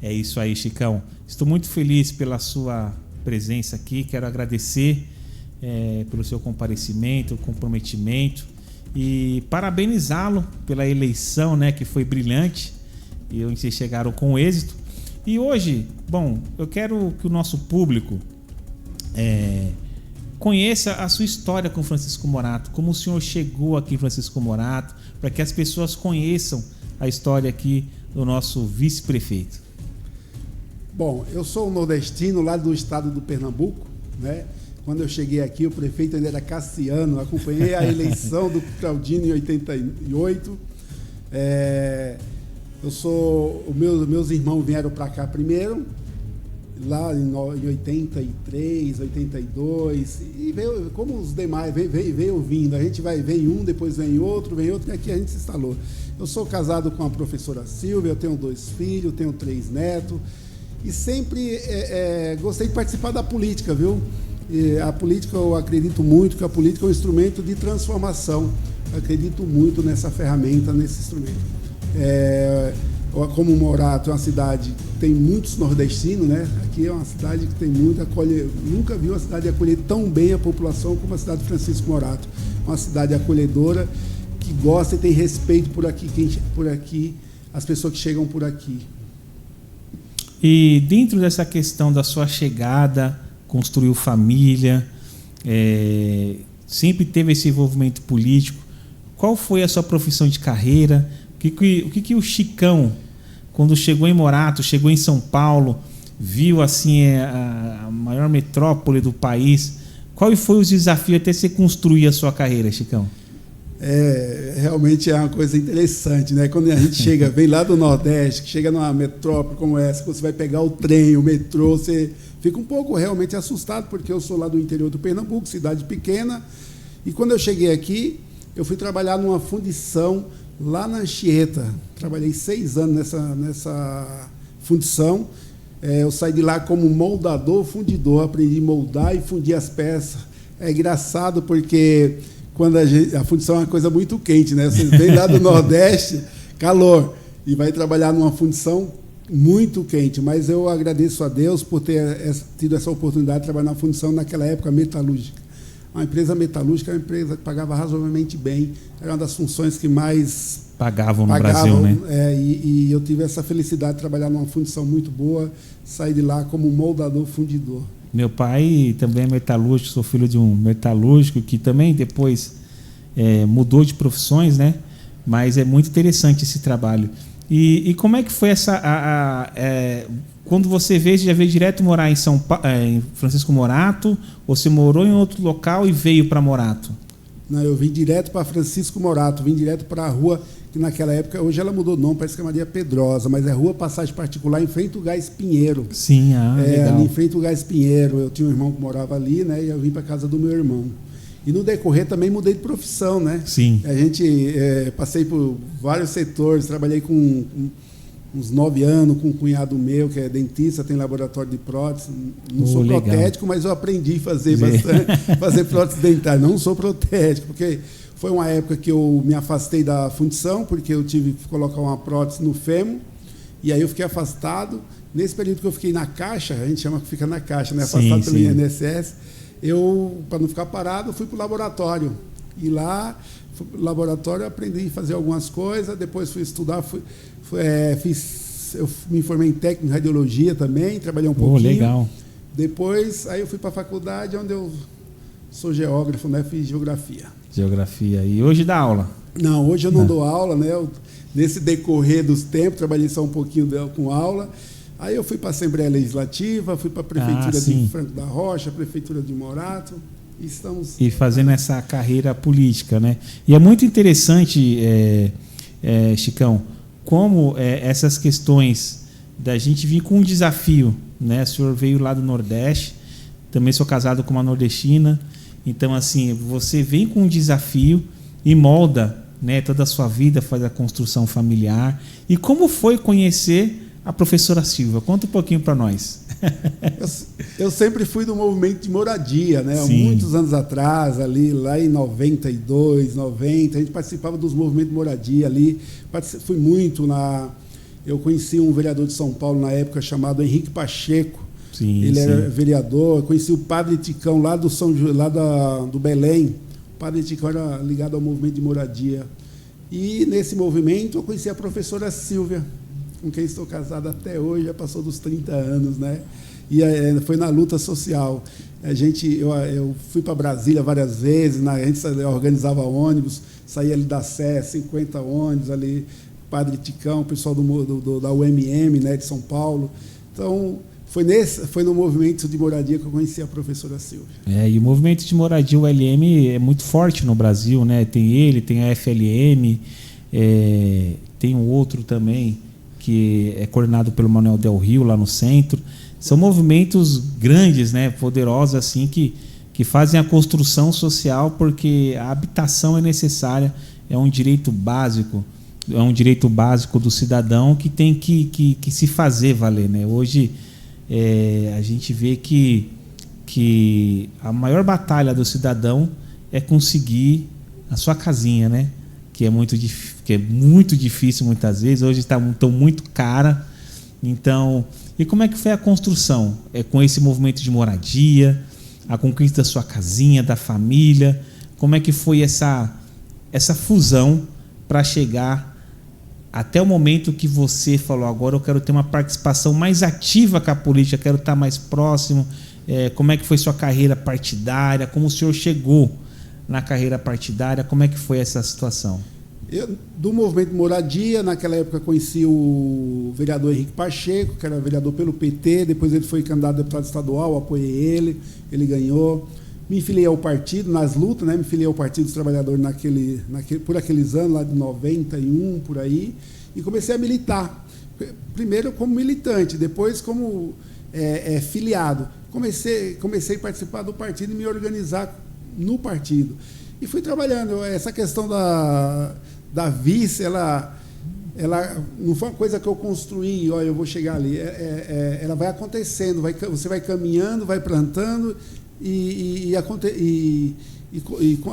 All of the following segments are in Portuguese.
É isso aí, Chicão. Estou muito feliz pela sua presença aqui. Quero agradecer pelo seu comparecimento, comprometimento e parabenizá-lo pela eleição, né, que foi brilhante e onde vocês chegaram com êxito. E hoje, bom, eu quero que o nosso público conheça a sua história com Francisco Morato, como o senhor chegou aqui, Francisco Morato, para que as pessoas conheçam a história aqui do nosso vice-prefeito. Bom, eu sou um nordestino lá do estado do Pernambuco, né? Quando eu cheguei aqui, o prefeito ainda era Cassiano, acompanhei a eleição do Claudino em 88. Meus irmãos vieram para cá primeiro, lá em 83, 82, e veio, como os demais, veio vindo. A gente vem um, depois vem outro, e aqui a gente se instalou. Eu sou casado com a professora Silvia, eu tenho 2 filhos, tenho 3 netos, e sempre gostei de participar da política, viu? E a política, eu acredito muito que a política é um instrumento de transformação. Eu acredito muito nessa ferramenta, nesse instrumento. Como Morato é uma cidade que tem muitos nordestinos, né? Aqui é uma cidade que tem muito nunca vi uma cidade acolher tão bem a população como a cidade de Francisco Morato. Uma cidade acolhedora, que gosta e tem respeito por aqui, as pessoas que chegam por aqui. E dentro dessa questão da sua chegada, construiu família, sempre teve esse envolvimento político. Qual foi a sua profissão de carreira? O que o Chicão, quando chegou em Morato, chegou em São Paulo, viu assim a maior metrópole do país? Qual foi os desafios até você construir a sua carreira, Chicão? Realmente é uma coisa interessante, né? Quando a gente vem lá do Nordeste, que chega numa metrópole como essa, você vai pegar o trem, o metrô, você fica um pouco realmente assustado, porque eu sou lá do interior do Pernambuco, cidade pequena, e quando eu cheguei aqui, eu fui trabalhar numa fundição lá na Anchieta. Trabalhei 6 anos nessa fundição. Eu saí de lá como moldador, fundidor, aprendi a moldar e fundir as peças. É engraçado porque quando a fundição é uma coisa muito quente, né? Você vem lá do Nordeste, calor, e vai trabalhar numa fundição muito quente, mas eu agradeço a Deus por ter tido essa oportunidade de trabalhar na fundição naquela época metalúrgica. Uma empresa metalúrgica é uma empresa que pagava razoavelmente bem, era uma das funções que mais pagavam no Brasil, né? E eu tive essa felicidade de trabalhar numa fundição muito boa, sair de lá como moldador, fundidor. Meu pai também é metalúrgico, sou filho de um metalúrgico que também depois mudou de profissões, né? Mas é muito interessante esse trabalho. E como é que foi quando você já veio direto morar em Francisco Morato, ou você morou em outro local e veio para Morato? Não, eu vim direto para Francisco Morato, vim direto para a rua, que naquela época, hoje ela mudou o nome, parece que é Maria Pedrosa, mas é Rua Passagem Particular, em frente ao Gás Pinheiro. Sim, legal. Ali em frente ao Gás Pinheiro, eu tinha um irmão que morava ali, né, e eu vim para casa do meu irmão. E no decorrer também mudei de profissão, né? Sim. A gente passei por vários setores, trabalhei com uns 9 anos com um cunhado meu, que é dentista, tem laboratório de prótese. Não sou protético, mas eu aprendi a fazer fazer prótese dentária. Não sou protético, porque foi uma época que eu me afastei da fundição, porque eu tive que colocar uma prótese no fêmur, e aí eu fiquei afastado. Nesse período que eu fiquei na caixa, a gente chama que fica na caixa, né? Afastado pelo INSS, eu, para não ficar parado, fui para o laboratório. E lá, no laboratório, eu aprendi a fazer algumas coisas, depois fui estudar, eu me formei em técnico em radiologia também, trabalhei um pouquinho. Legal. Depois, aí eu fui para a faculdade, onde eu sou geógrafo, né? Fiz geografia. Geografia. E hoje dá aula? Não, hoje eu não dou aula, né? Nesse decorrer dos tempos, trabalhei só um pouquinho com aula. Aí eu fui para a Assembleia Legislativa, fui para a Prefeitura de Franco da Rocha, a Prefeitura de Morato. E fazendo essa carreira política, né? E é muito interessante, Chicão, como essas questões da gente vir com um desafio, né? O senhor veio lá do Nordeste, também sou casado com uma nordestina, então assim, você vem com um desafio e molda, né, toda a sua vida, faz a construção familiar. E como foi conhecer a professora Silvia? Conta um pouquinho para nós. Eu sempre fui do movimento de moradia, né? Há muitos anos atrás, lá em 92, 90, a gente participava dos movimentos de moradia ali. Fui muito Eu conheci um vereador de São Paulo na época chamado Henrique Pacheco. Sim, ele era vereador. Eu conheci o Padre Ticão lá do Belém. O Padre Ticão era ligado ao movimento de moradia. E nesse movimento eu conheci a professora Silvia, com quem estou casado até hoje, já passou dos 30 anos, né? E foi na luta social. Eu fui para Brasília várias vezes, a gente organizava ônibus, saía ali da Sé, 50 ônibus ali, Padre Ticão, o pessoal da UMM, né, de São Paulo. Então, foi no movimento de moradia que eu conheci a professora Silvia. E o movimento de moradia, o LM, é muito forte no Brasil, né? Tem ele, tem a FLM, tem um outro também, que é coordenado pelo Manuel Del Rio, lá no centro. São movimentos grandes, né? Poderosos, assim, que fazem a construção social, porque a habitação é necessária, é um direito básico do cidadão que tem que se fazer valer, né? Hoje a gente vê que a maior batalha do cidadão é conseguir a sua casinha, né? Que é muito difícil muitas vezes. Hoje está muito cara. Então, e como é que foi a construção? Com esse movimento de moradia, a conquista da sua casinha, da família. Como é que foi essa fusão para chegar até o momento que você falou, agora eu quero ter uma participação mais ativa com a política, quero estar mais próximo? Como é que foi sua carreira partidária? Como o senhor chegou na carreira partidária? Como é que foi essa situação? Do movimento de moradia, naquela época conheci o vereador Henrique Pacheco, que era vereador pelo PT, depois ele foi candidato a deputado estadual, apoiei ele ganhou. Me filiei ao partido, nas lutas, né? Me filiei ao Partido dos Trabalhadores por aqueles anos, lá de 91, por aí, e comecei a militar. Primeiro como militante, depois como filiado. Comecei a participar do partido e me organizar no partido. E fui trabalhando. Essa questão da vice, ela não foi uma coisa que eu construí, eu vou chegar ali. Ela vai acontecendo, você vai caminhando, vai plantando, e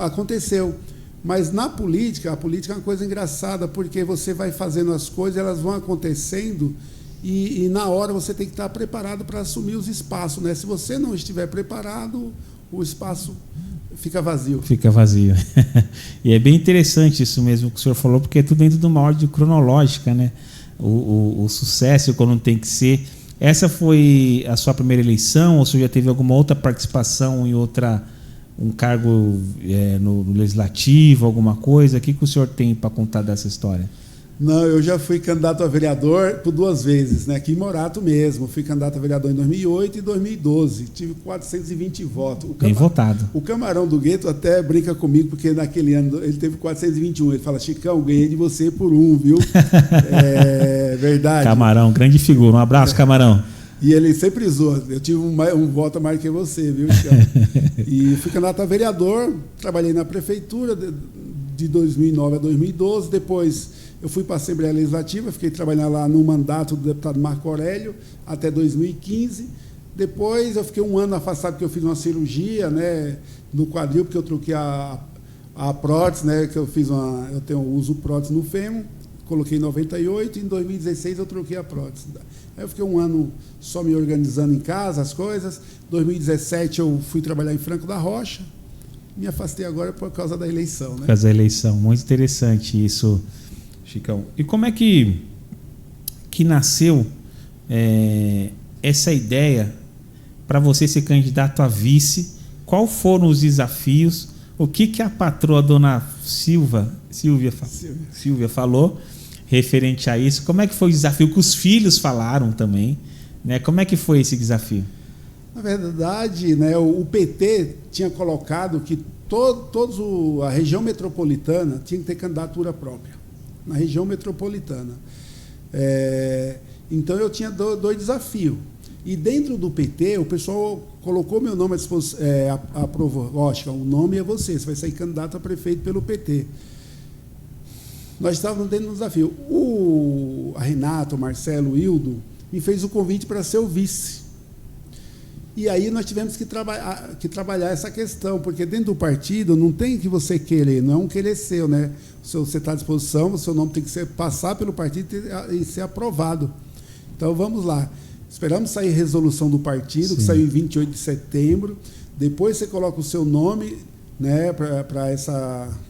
aconteceu. Mas na política, a política é uma coisa engraçada, porque você vai fazendo as coisas, elas vão acontecendo, e na hora você tem que estar preparado para assumir os espaços, né? Se você não estiver preparado, o espaço fica vazio. Fica vazio. E é bem interessante isso mesmo que o senhor falou, porque é tudo dentro de uma ordem cronológica, né? O sucesso, quando tem que ser. Essa foi a sua primeira eleição, ou o senhor já teve alguma outra participação em um cargo no legislativo, alguma coisa? O que o senhor tem para contar dessa história? Não, eu já fui candidato a vereador por 2 vezes, né? Aqui em Morato mesmo. Fui candidato a vereador em 2008 e 2012. Tive 420 votos. Bem votado. O Camarão do Gueto até brinca comigo, porque naquele ano ele teve 421. Ele fala, Chicão, ganhei de você por 1, viu? É verdade. Camarão, grande figura. Um abraço, Camarão. E ele sempre zoa. Eu tive um voto a mais que você, viu, Chicão? E fui candidato a vereador. Trabalhei na prefeitura de 2009 a 2012. Depois eu fui para a Assembleia Legislativa, fiquei trabalhando lá no mandato do deputado Marco Aurélio até 2015. Depois eu fiquei 1 ano afastado, porque eu fiz uma cirurgia, né, no quadril, porque eu troquei a prótese, né, que eu uso prótese no fêmur, coloquei em 98, e em 2016 eu troquei a prótese. Aí eu fiquei 1 ano só me organizando em casa, as coisas. Em 2017 eu fui trabalhar em Franco da Rocha. Me afastei agora por causa da eleição, né? Por causa da eleição. Muito interessante isso, Chicão. E como é que nasceu essa ideia para você ser candidato a vice? Quais foram os desafios? O que a patroa, dona Silvia falou referente a isso? Como é que foi o desafio que os filhos falaram também, né? Como é que foi esse desafio? Na verdade, né, o PT tinha colocado que a região metropolitana tinha que ter candidatura própria. Na região metropolitana. Então eu tinha 2 desafios. E dentro do PT, o pessoal colocou meu nome à disposição, aprovou. Lógico, o nome é você vai sair candidato a prefeito pelo PT. Nós estávamos dentro do desafio. A Renata, o Marcelo, o Hildo, me fez o convite para ser o vice. E aí nós tivemos que trabalhar essa questão, porque dentro do partido não tem que você querer, não é um querer seu, né? Se você está à disposição, o seu nome tem que passar pelo partido e ser aprovado. Então vamos lá. Esperamos sair resolução do partido, Sim. que saiu em 28 de setembro. Depois você coloca o seu nome, né, para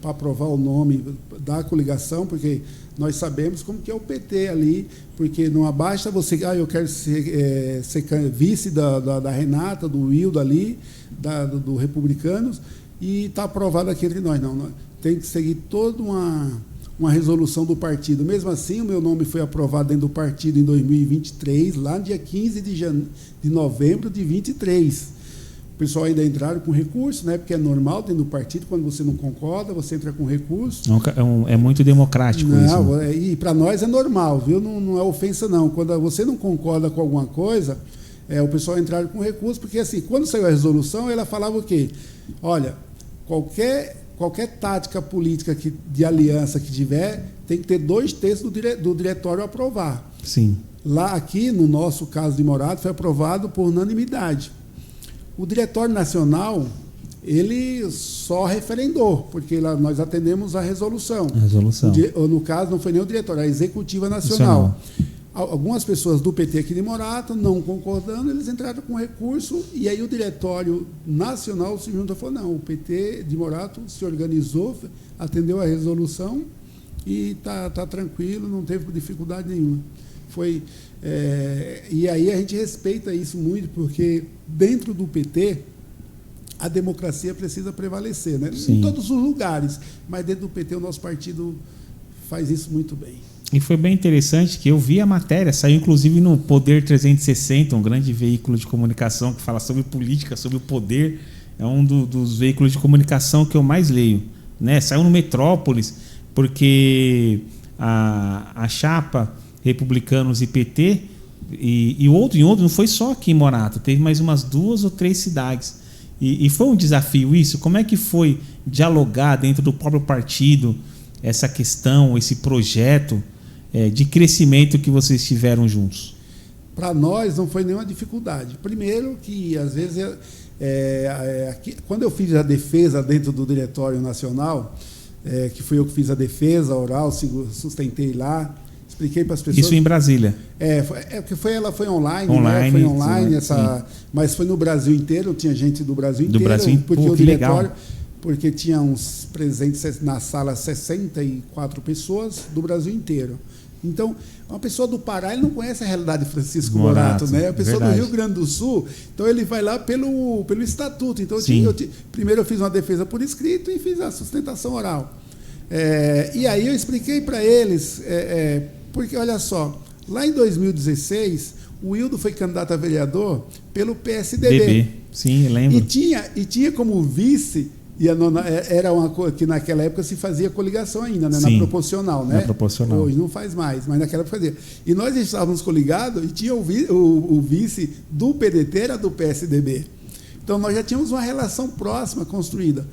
aprovar o nome da coligação, porque nós sabemos como que é o PT ali, porque não basta você, eu quero ser vice da Renata, do Wildo ali, do Republicanos, e está aprovado aqui entre nós. Não, tem que seguir toda uma resolução do partido. Mesmo assim, o meu nome foi aprovado dentro do partido em 2023, lá no dia 15 de novembro de 23. O pessoal ainda entraram com recurso, né? Porque é normal dentro do partido, quando você não concorda, você entra com recurso. É muito democrático isso. Né? E para nós é normal, viu? Não é ofensa, não. Quando você não concorda com alguma coisa, o pessoal entraram com recurso, porque assim, quando saiu a resolução, ela falava o quê? Olha, qualquer tática política de aliança que tiver, tem que ter 2/3 do diretório aprovar. Sim. Lá, aqui, no nosso caso de Morato, foi aprovado por unanimidade. O Diretório Nacional, ele só referendou, porque lá nós atendemos a resolução. No caso, não foi nem o Diretório, a Executiva Nacional. Algumas pessoas do PT aqui de Morato, não concordando, eles entraram com recurso, e aí o Diretório Nacional se juntou e falou, não, o PT de Morato se organizou, atendeu a resolução e está tranquilo, não teve dificuldade nenhuma. E aí a gente respeita isso muito, porque dentro do PT a democracia precisa prevalecer, né? Em todos os lugares, mas dentro do PT o nosso partido faz isso muito bem. E foi bem interessante que eu vi a matéria, saiu inclusive no Poder 360, um grande veículo de comunicação que fala sobre política, sobre o poder, é um dos veículos de comunicação que eu mais leio, né? Saiu no Metrópolis, porque a chapa Republicanos e PT, e outro, não foi só aqui em Morato, teve mais umas 2 ou 3 cidades. E foi um desafio isso? Como é que foi dialogar dentro do próprio partido essa questão, esse projeto de crescimento que vocês tiveram juntos? Para nós não foi nenhuma dificuldade. Primeiro que, às vezes, quando eu fiz a defesa dentro do Diretório Nacional, que foi eu que fiz a defesa oral, sustentei lá, expliquei para as pessoas. Isso em Brasília? Ela foi online, né? Foi online, sim. Mas foi no Brasil inteiro, tinha gente do Brasil inteiro. Do Brasil, porque o Diretório, legal. Porque tinha uns presentes na sala 64 pessoas do Brasil inteiro. Então, uma pessoa do Pará, ele não conhece a realidade de Francisco Morato, né? A pessoa do Rio Grande do Sul, então ele vai lá pelo estatuto. Então, primeiro eu fiz uma defesa por escrito e fiz a sustentação oral. E aí eu expliquei para eles, porque, olha só, lá em 2016, o Wildo foi candidato a vereador pelo PSDB. Sim, lembro. E tinha como vice... era uma coisa que naquela época se fazia coligação ainda, né? Na proporcional, né? Na proporcional. Hoje não faz mais, mas naquela época fazia. E nós estávamos coligados e tinha o vice do PDT, era do PSDB. Então nós já tínhamos uma relação próxima construída.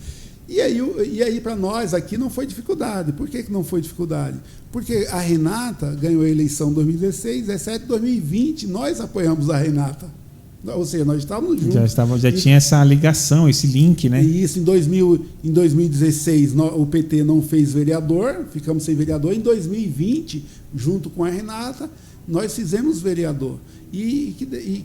E aí para nós aqui não foi dificuldade. Por que não foi dificuldade? Porque a Renata ganhou a eleição em 2016, 2017, 2020, nós apoiamos a Renata. Ou seja, nós estávamos juntos. Já tinha essa ligação, esse link, né? E isso, em 2016, o PT não fez vereador, ficamos sem vereador. Em 2020, junto com a Renata, nós fizemos vereador. E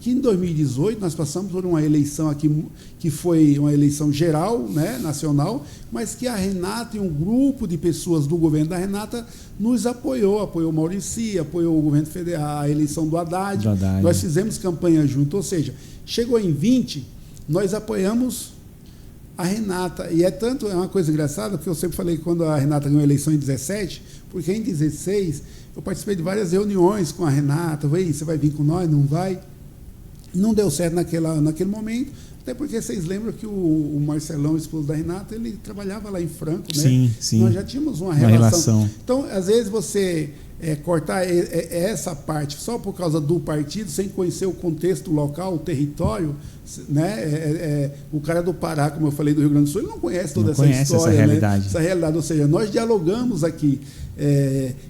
que em 2018 nós passamos por uma eleição aqui, que foi uma eleição geral, né, nacional, mas que a Renata e um grupo de pessoas do governo da Renata nos apoiou o Maurici, apoiou o governo federal, a eleição do Haddad. Nós fizemos campanha junto, ou seja, chegou em 20, nós apoiamos a Renata. E é uma coisa engraçada, porque eu sempre falei que quando a Renata ganhou a eleição em 17, porque em 16 eu participei de várias reuniões com a Renata, você vai vir com nós, não vai? Não deu certo naquele momento, até porque vocês lembram que o Marcelão, esposo da Renata, ele trabalhava lá em Franco, né? Sim. Nós já tínhamos uma relação. Então, às vezes você cortar essa parte só por causa do partido, sem conhecer o contexto local, o território, né? O cara do Pará, como eu falei, do Rio Grande do Sul, ele não conhece toda essa história, essa realidade. Né? Essa realidade, ou seja, nós dialogamos aqui.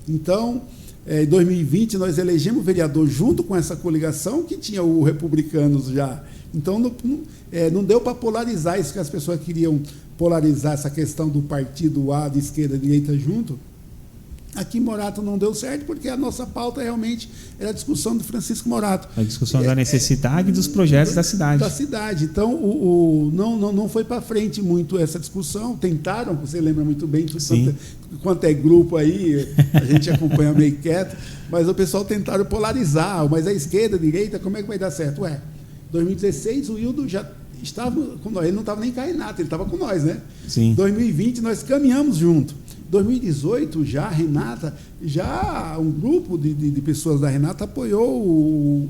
Então, em 2020, nós elegemos vereador junto com essa coligação, que tinha o Republicanos já Então, não deu para polarizar isso que as pessoas queriam polarizar, essa questão do partido A, de esquerda e direita junto. Aqui em Morato não deu certo, porque a nossa pauta realmente era a discussão do Francisco Morato. A discussão da necessidade dos projetos da cidade. Da cidade. Então, não foi para frente muito essa discussão. Tentaram, você lembra muito bem, quanto é grupo aí, a gente acompanha meio quieto, mas o pessoal tentaram polarizar, mas a esquerda, a direita, como é que vai dar certo? 2016 o Wildo já estava com nós, ele não estava nem com a Renata, ele estava com nós, né? Sim. 2020 nós caminhamos junto. 2018, já a Renata, já um grupo de pessoas da Renata apoiou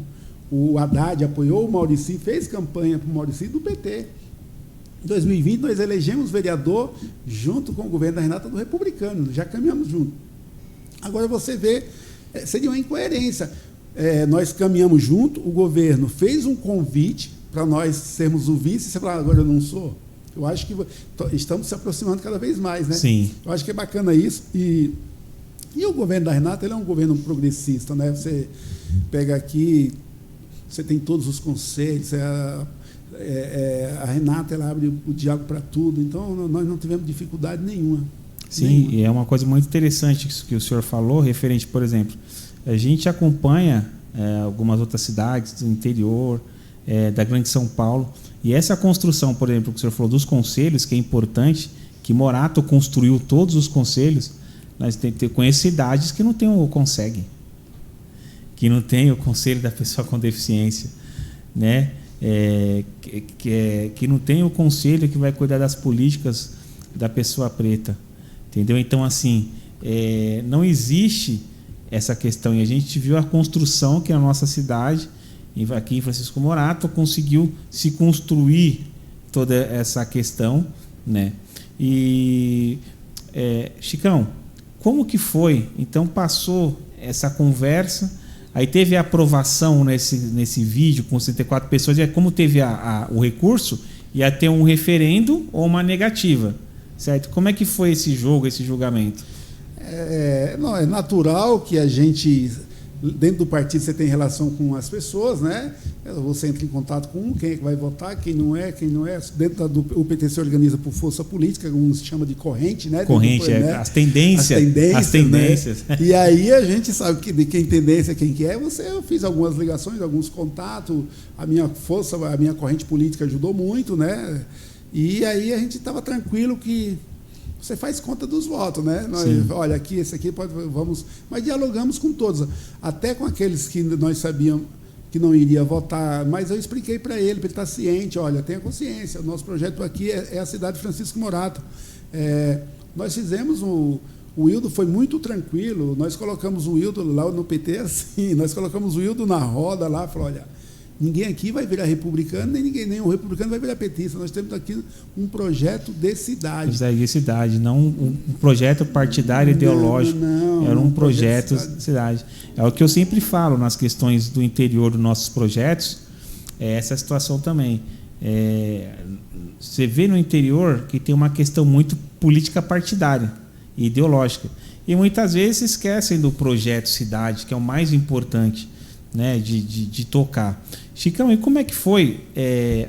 o Haddad, apoiou o Mauricy, fez campanha para o Mauricy do PT. Em 2020, nós elegemos vereador junto com o governo da Renata do Republicano, já caminhamos junto. Agora você vê, seria uma incoerência. Nós caminhamos junto, o governo fez um convite para nós sermos o vice, você fala, agora eu não sou. Eu acho que estamos se aproximando cada vez mais, né? Sim. Eu acho que é bacana isso. E o governo da Renata, ele é um governo progressista, né? Você pega aqui, você tem todos os conselhos, a Renata, ela abre o diálogo para tudo, então nós não tivemos dificuldade nenhuma. Sim, e é uma coisa muito interessante que o senhor falou, referente, por exemplo, a gente acompanha algumas outras cidades do interior, da Grande São Paulo, e essa construção, por exemplo, que o senhor falou dos conselhos, que é importante, que Morato construiu todos os conselhos, nós conheço cidades que não conseguem, que não tem o conselho da pessoa com deficiência, né? Que não tem o conselho que vai cuidar das políticas da pessoa preta, entendeu? Então, assim, não existe essa questão, e a gente viu a construção que a nossa cidade, aqui em Francisco Morato, conseguiu se construir toda essa questão, né? E, Chicão, como que foi? Então, passou essa conversa, aí teve a aprovação nesse vídeo com 64 pessoas, e como teve o recurso, ia ter um referendo ou uma negativa, certo? Como é que foi esse julgamento? É natural que a gente... Dentro do partido você tem relação com as pessoas, né? Você entra em contato com quem é que vai votar, quem não é. Dentro do PT se organiza por força política, como se chama de corrente, né? Corrente, né? As tendências. Né? E aí a gente sabe de quem tendência, quem que é. Eu fiz algumas ligações, alguns contatos, a minha corrente política ajudou muito, né? E aí a gente estava tranquilo que você faz conta dos votos, né? Olha, esse aqui vamos... Mas dialogamos com todos, até com aqueles que nós sabíamos que não iria votar, mas eu expliquei para ele estar ciente, olha, tenha consciência, o nosso projeto aqui é a cidade de Francisco Morato. Nós fizemos o Wildo foi muito tranquilo, nós colocamos o Wildo lá no PT assim, nós colocamos o Wildo na roda lá, falou, olha, ninguém aqui vai virar republicano, nem o republicano vai virar petista. Nós temos aqui um projeto de cidade. De cidade, não um projeto partidário ideológico. Não, era um projeto de cidade. É o que eu sempre falo nas questões do interior dos nossos projetos, essa situação também. Você vê no interior que tem uma questão muito política partidária e ideológica. E muitas vezes se esquecem do projeto cidade, que é o mais importante, né, de tocar. Chicão, e como é que foi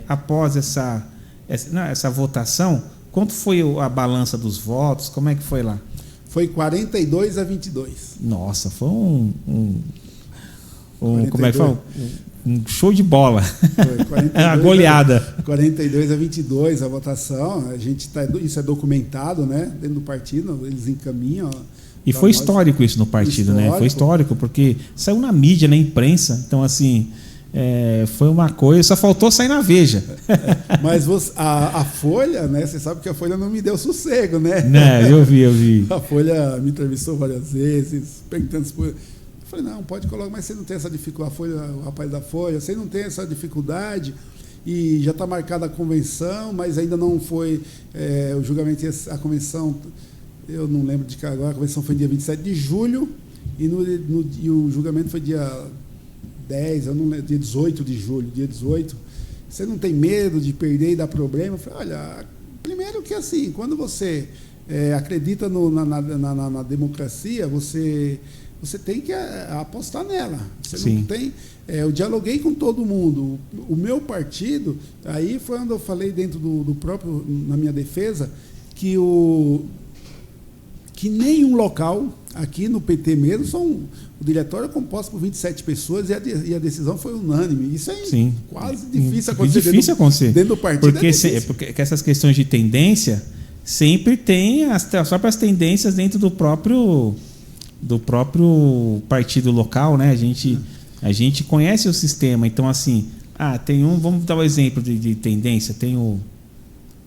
após essa votação? Quanto foi a balança dos votos? Como é que foi lá? Foi 42-22. Nossa, foi como é que foi? Um show de bola. Foi a goleada. 42-22 a votação. Isso é documentado, né? Dentro do partido, eles encaminham. E foi histórico isso no partido, né? Foi histórico, porque saiu na mídia, na imprensa. Então, assim, foi uma coisa... Só faltou sair na Veja. Mas a Folha, né? Você sabe que a Folha não me deu sossego, né? Eu vi. A Folha me entrevistou várias vezes, perguntando... Eu falei, não, pode colocar, mas você não tem essa dificuldade, o rapaz da Folha, você não tem essa dificuldade... E já está marcada a convenção, mas ainda não foi o julgamento, a convenção... Eu não lembro de que agora, a convenção foi dia 27 de julho e o julgamento foi dia 10, eu não lembro, dia 18 de julho, dia 18. Você não tem medo de perder e dar problema? Eu falei, olha, primeiro que assim, quando você acredita na democracia, você você tem que apostar nela. Você Sim. não tem... eu dialoguei com todo mundo. O meu partido, aí foi onde eu falei dentro do próprio, na minha defesa, que nenhum local, aqui no PT mesmo, o diretório é composto por 27 pessoas e a decisão foi unânime. Isso é Sim. quase difícil acontecer. Dentro do partido. Porque essas questões de tendência sempre tem as próprias tendências dentro do próprio partido local, né? A gente conhece o sistema, então assim, vamos dar um exemplo de tendência,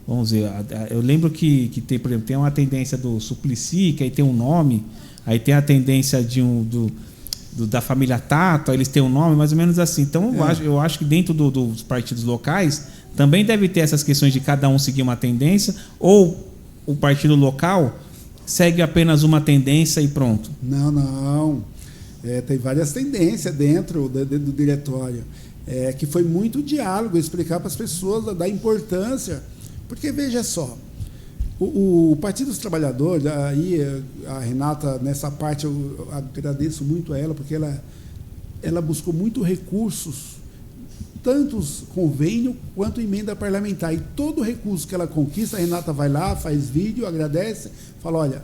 vamos ver, eu lembro que tem, por exemplo, tem uma tendência do Suplicy, que aí tem um nome, aí tem a tendência da família Tato, aí eles têm um nome, mais ou menos assim. Então eu acho que dentro dos partidos locais também deve ter essas questões de cada um seguir uma tendência, ou o partido local segue apenas uma tendência e pronto. Não. Tem várias tendências dentro do diretório. Que foi muito diálogo, explicar para as pessoas da importância. Porque, veja só, o Partido dos Trabalhadores, aí a Renata, nessa parte, eu agradeço muito a ela, porque ela buscou muito recursos, tanto convênio quanto emenda parlamentar. E todo recurso que ela conquista, a Renata vai lá, faz vídeo, agradece, fala, olha,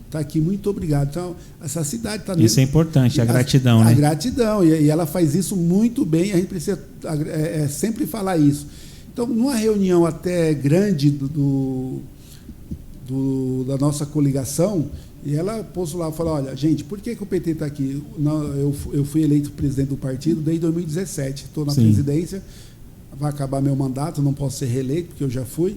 está aqui, muito obrigado. Então, essa cidade está... Isso é importante, a gratidão, né? A gratidão, e ela faz isso muito bem, a gente precisa sempre falar isso. Então, numa reunião até grande da nossa coligação, e ela pôs lá e falou, olha, gente, por que o PT está aqui? Eu fui eleito presidente do partido desde 2017, estou na presidência, vai acabar meu mandato, não posso ser reeleito, porque eu já fui.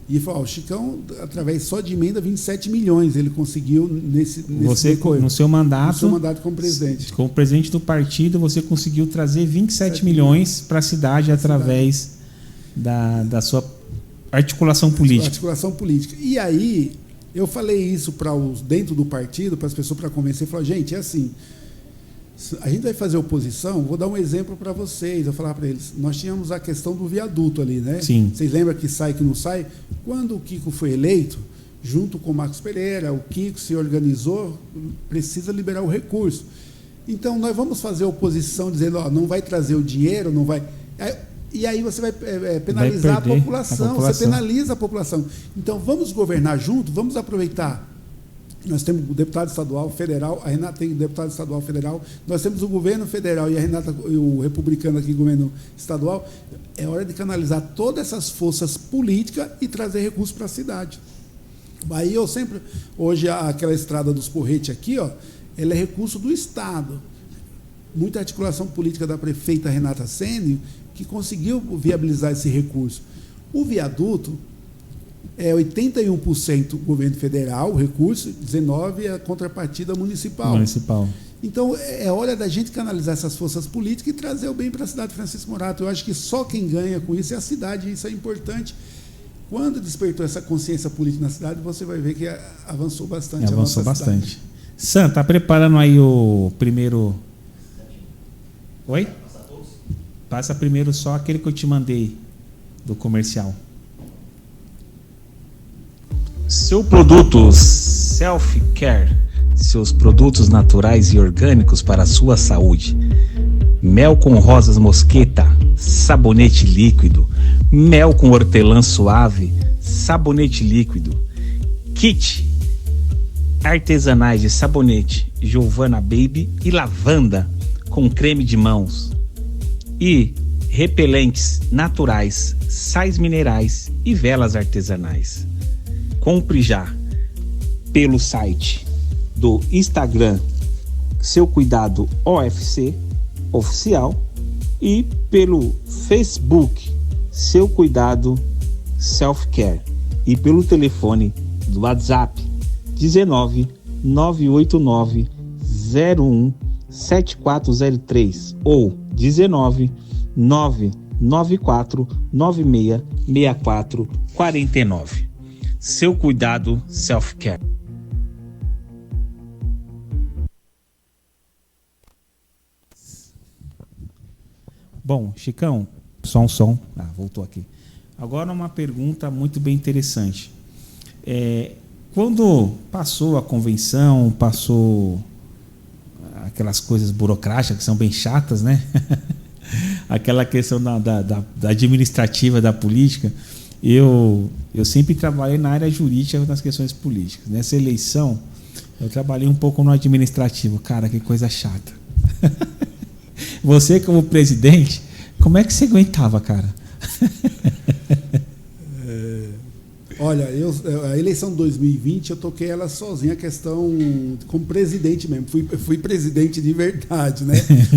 E falou, o Chicão, através só de emenda, 27 milhões ele conseguiu nesse Você, no seu mandato como presidente. Como presidente do partido, você conseguiu trazer 27 milhões para a cidade através da sua articulação política. E aí, eu falei isso dentro do partido, para as pessoas, para convencer, falei, gente, é assim, a gente vai fazer oposição, vou dar um exemplo para vocês, eu falar para eles, nós tínhamos a questão do viaduto ali, né? Sim. Vocês lembram que sai, que não sai? Quando o Kiko foi eleito, junto com o Marcos Pereira, o Kiko se organizou, precisa liberar o recurso. Então, nós vamos fazer oposição dizendo, não vai trazer o dinheiro, não vai... E aí você vai penalizar a população, você penaliza a população. Então, vamos governar junto, vamos aproveitar. Nós temos o deputado estadual federal, a Renata tem o deputado estadual federal, nós temos o governo federal e a Renata, o republicano aqui, o governo estadual. É hora de canalizar todas essas forças políticas e trazer recursos para a cidade. Aí hoje aquela estrada dos Porretes aqui, ela é recurso do Estado. Muita articulação política da prefeita Renata Sene, que conseguiu viabilizar esse recurso. O viaduto é 81% governo federal, o recurso, 19% é a contrapartida municipal. Então, é hora da gente canalizar essas forças políticas e trazer o bem para a cidade de Francisco Morato. Eu acho que só quem ganha com isso é a cidade, e isso é importante. Quando despertou essa consciência política na cidade, você vai ver que avançou bastante. Avançou bastante. Sam, está preparando aí o primeiro... Oi? Passa primeiro só aquele que eu te mandei do comercial. Seu produto Self Care, seus produtos naturais e orgânicos para a sua saúde. Mel com rosas mosqueta, sabonete líquido. Mel com hortelã suave, sabonete líquido. Kit artesanais de sabonete Giovanna Baby e lavanda com creme de mãos. E repelentes naturais, sais minerais e velas artesanais. Compre já pelo site do Instagram Seu Cuidado OFC Oficial e pelo Facebook Seu Cuidado Self Care e pelo telefone do WhatsApp 19 989 01 7403 ou 19 994 96 64 49. Seu Cuidado Self Care. Bom, Chicão, só um som. Voltou aqui. Agora uma pergunta muito bem interessante. Quando passou a convenção, passou aquelas coisas burocráticas que são bem chatas, né? Aquela questão da administrativa da política. Eu sempre trabalhei na área jurídica nas questões políticas. Nessa eleição, eu trabalhei um pouco no administrativo. Cara, que coisa chata. Você, como presidente, como é que você aguentava, cara? Olha, a eleição de 2020 eu toquei ela sozinha, a questão como presidente mesmo. Fui presidente de verdade, né?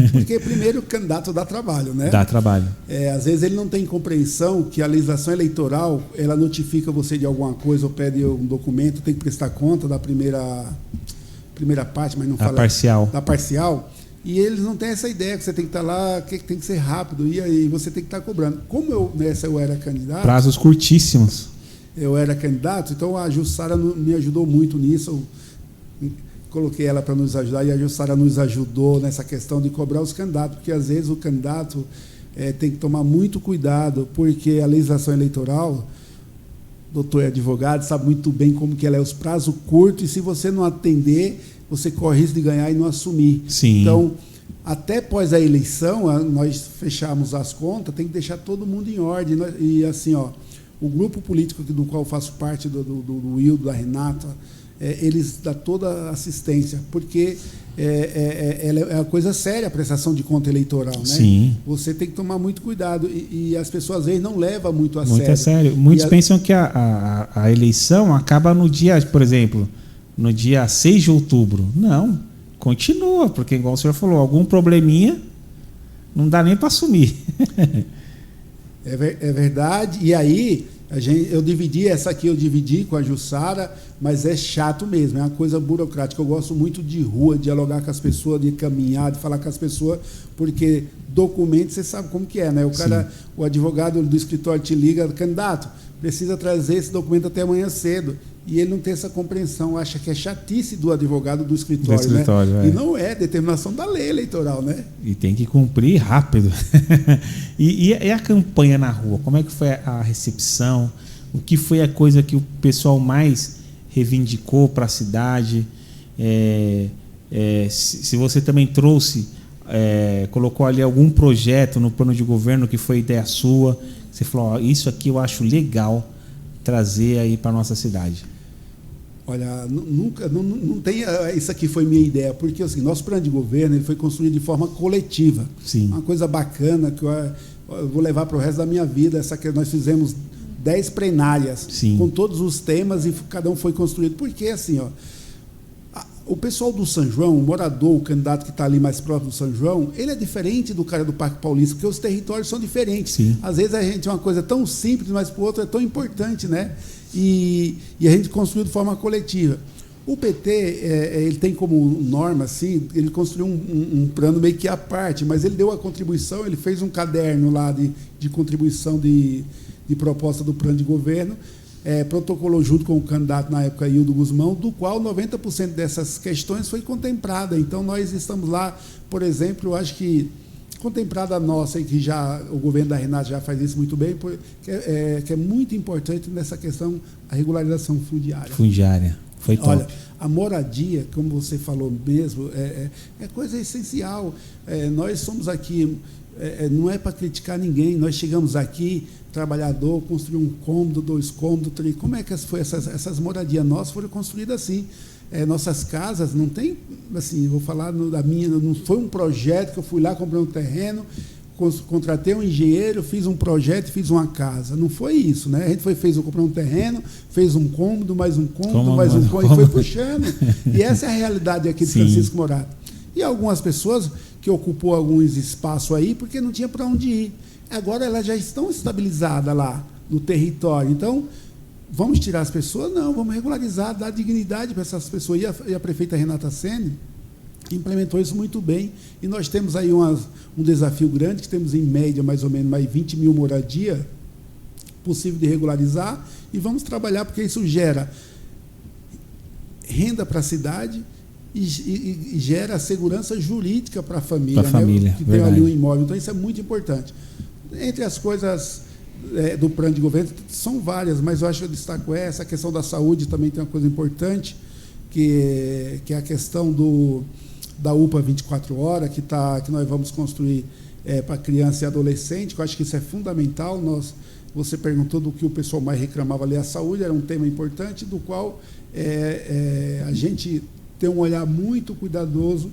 Porque primeiro o candidato dá trabalho, né? Dá trabalho. Às vezes ele não tem compreensão que a legislação eleitoral, ela notifica você de alguma coisa ou pede um documento, tem que prestar conta da primeira parte, mas não fala... Parcial. Da parcial. E eles não têm essa ideia que você tem que estar lá, que tem que ser rápido, e aí você tem que estar cobrando. Como nessa eu era candidato... Prazos curtíssimos. Eu era candidato, então a Jussara me ajudou muito nisso. Eu coloquei ela para nos ajudar e a Jussara nos ajudou nessa questão de cobrar os candidatos, porque às vezes o candidato tem que tomar muito cuidado, porque a legislação eleitoral, o doutor é advogado, sabe muito bem como que ela é, os prazos curtos, e se você não atender, você corre risco de ganhar e não assumir. Sim. Então, até após a eleição, nós fechamos as contas, tem que deixar todo mundo em ordem. E assim, o grupo político do qual eu faço parte, do Wildo, da Renata, eles dão toda a assistência, porque é uma coisa séria a prestação de conta eleitoral, né? Sim. Você tem que tomar muito cuidado, e as pessoas às vezes não levam muito a sério. Muito a sério. Muitos pensam que a eleição acaba no dia, por exemplo, no dia 6 de outubro. Não, continua, porque igual o senhor falou, algum probleminha não dá nem para assumir. É verdade, e aí eu dividi com a Jussara, mas é chato mesmo, é uma coisa burocrática. Eu gosto muito de rua, de dialogar com as pessoas, de caminhar, de falar com as pessoas, porque documento, você sabe como que é, né? O advogado do escritório te liga, candidato, precisa trazer esse documento até amanhã cedo. E ele não tem essa compreensão, acha que é chatice do advogado do escritório, né? E não é determinação da lei eleitoral, né? E tem que cumprir rápido. E a campanha na rua? Como é que foi a recepção? O que foi a coisa que o pessoal mais reivindicou para a cidade? Se você também trouxe, colocou ali algum projeto no plano de governo que foi ideia sua, você falou, isso aqui eu acho legal trazer aí para a nossa cidade. Olha, não tem. Isso aqui foi minha ideia, porque assim, nosso plano de governo ele foi construído de forma coletiva. Sim. Uma coisa bacana que eu vou levar para o resto da minha vida. Nós fizemos 10 plenárias. Sim. Com todos os temas e cada um foi construído. Porque assim, o pessoal do São João, o morador, o candidato que está ali mais próximo do São João, ele é diferente do cara do Parque Paulista, porque os territórios são diferentes. Sim. Às vezes a gente é uma coisa tão simples, mas para o outro é tão importante, né? E a gente construiu de forma coletiva. O PT, ele tem como norma, assim, ele construiu um plano meio que à parte, mas ele deu a contribuição, ele fez um caderno lá de contribuição de proposta do plano de governo, protocolou junto com o candidato na época, Hildo Guzmão, do qual 90% dessas questões foi contemplada. Então, nós estamos lá, por exemplo, eu acho que contemplada a nossa, e que já o governo da Renata já faz isso muito bem, que é muito importante nessa questão, a regularização fundiária. Fundiária, foi top. Olha, a moradia, como você falou mesmo, é coisa essencial. Nós somos aqui, não é para criticar ninguém, nós chegamos aqui, trabalhador, construiu um cômodo, 2 cômodos, 3. Como é que foi essas moradias nossas foram construídas assim? Nossas casas não tem, assim, vou falar da minha, não foi um projeto que eu fui lá, comprei um terreno, contratei um engenheiro, fiz um projeto e fiz uma casa. Não foi isso, né? A gente comprou um terreno, fez um cômodo, mais um cômodo, mais um cômodo, e foi puxando. E essa é a realidade aqui de Francisco Morato. E algumas pessoas que ocupou alguns espaços aí porque não tinha para onde ir. Agora elas já estão estabilizadas lá no território. Então, vamos tirar as pessoas? Não, vamos regularizar, dar dignidade para essas pessoas. E a prefeita Renata Sene implementou isso muito bem. E nós temos aí um desafio grande, que temos em média mais ou menos mais 20 mil moradias possível de regularizar, e vamos trabalhar porque isso gera renda para a cidade e gera segurança jurídica para a família, né, que tem ali um imóvel. Então, isso é muito importante. Entre as coisas do plano de governo, são várias, mas eu acho que eu destaco essa. A questão da saúde também tem uma coisa importante, que é a questão da UPA 24 horas, que nós vamos construir para criança e adolescente, que eu acho que isso é fundamental. Você perguntou do que o pessoal mais reclamava ali, a saúde, era um tema importante, do qual a gente tem um olhar muito cuidadoso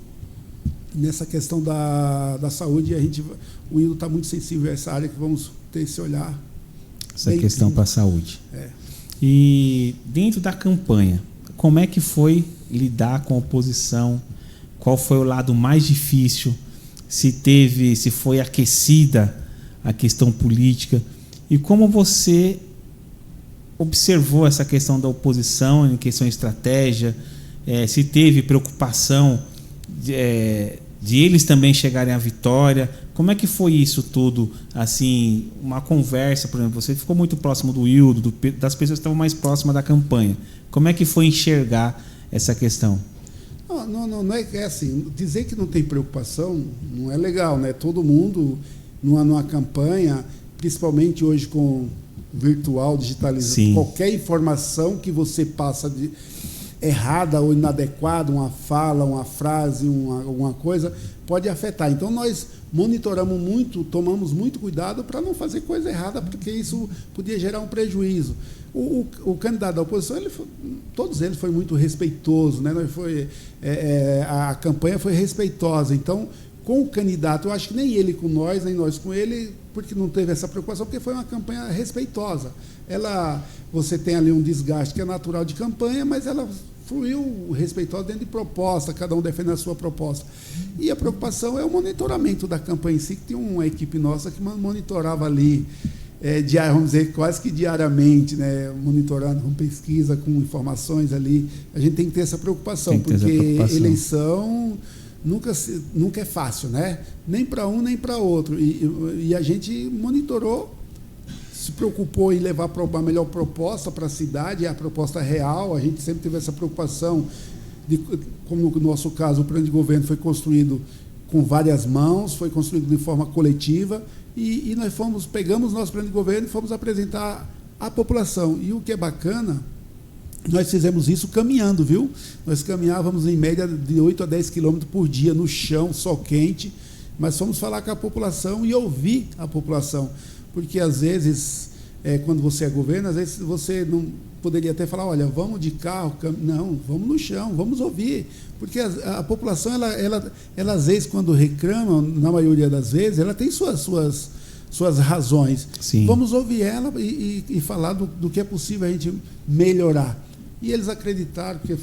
nessa questão da saúde, e o Hildo está muito sensível a essa área, que vamos ter esse olhar. Essa questão para a saúde. E dentro da campanha, como é que foi lidar com a oposição? Qual foi o lado mais difícil? Se foi aquecida a questão política? E como você observou essa questão da oposição, em questão de estratégia? Se teve preocupação de eles também chegarem à vitória? Como é que foi isso tudo? Assim, uma conversa, por exemplo, você ficou muito próximo do Hildo, das pessoas que estavam mais próximas da campanha. Como é que foi enxergar essa questão? Não é assim, dizer que não tem preocupação não é legal, né? Todo mundo, numa campanha, principalmente hoje com virtual, digitalizado, sim, qualquer informação que você passa de errada ou inadequada, uma fala, uma frase, alguma coisa, pode afetar. Então, nós monitoramos muito, tomamos muito cuidado para não fazer coisa errada, porque isso podia gerar um prejuízo. O candidato da oposição, todos eles foi muito respeitoso, né? A campanha foi respeitosa. Então, com o candidato, eu acho que nem ele com nós, nem nós com ele, porque não teve essa preocupação, porque foi uma campanha respeitosa. Você tem ali um desgaste que é natural de campanha, mas ela fluiu respeitosa dentro de proposta, cada um defende a sua proposta. E a preocupação é o monitoramento da campanha em si, que tem uma equipe nossa que monitorava ali, vamos dizer, quase que diariamente, né, monitorando com pesquisa, com informações ali. A gente tem que ter essa preocupação, porque eleição nunca é fácil, né? Nem para um, nem para outro. E a gente monitorou, se preocupou em levar a melhor proposta para a cidade, a proposta real. A gente sempre teve essa preocupação, como no nosso caso, o plano de governo foi construído com várias mãos, foi construído de forma coletiva, e nós pegamos nosso plano de governo e fomos apresentar à população. E o que é bacana, nós fizemos isso caminhando, viu? Nós caminhávamos em média de 8 a 10 quilômetros por dia no chão, sol quente, mas fomos falar com a população e ouvir a população, porque às vezes, quando você é governo, às vezes você não poderia até falar, olha, vamos de carro, não, vamos no chão, vamos ouvir, porque a população, ela às vezes, quando reclama, na maioria das vezes, ela tem suas razões. Sim. Vamos ouvir ela e falar do que é possível a gente melhorar. E eles acreditaram, porque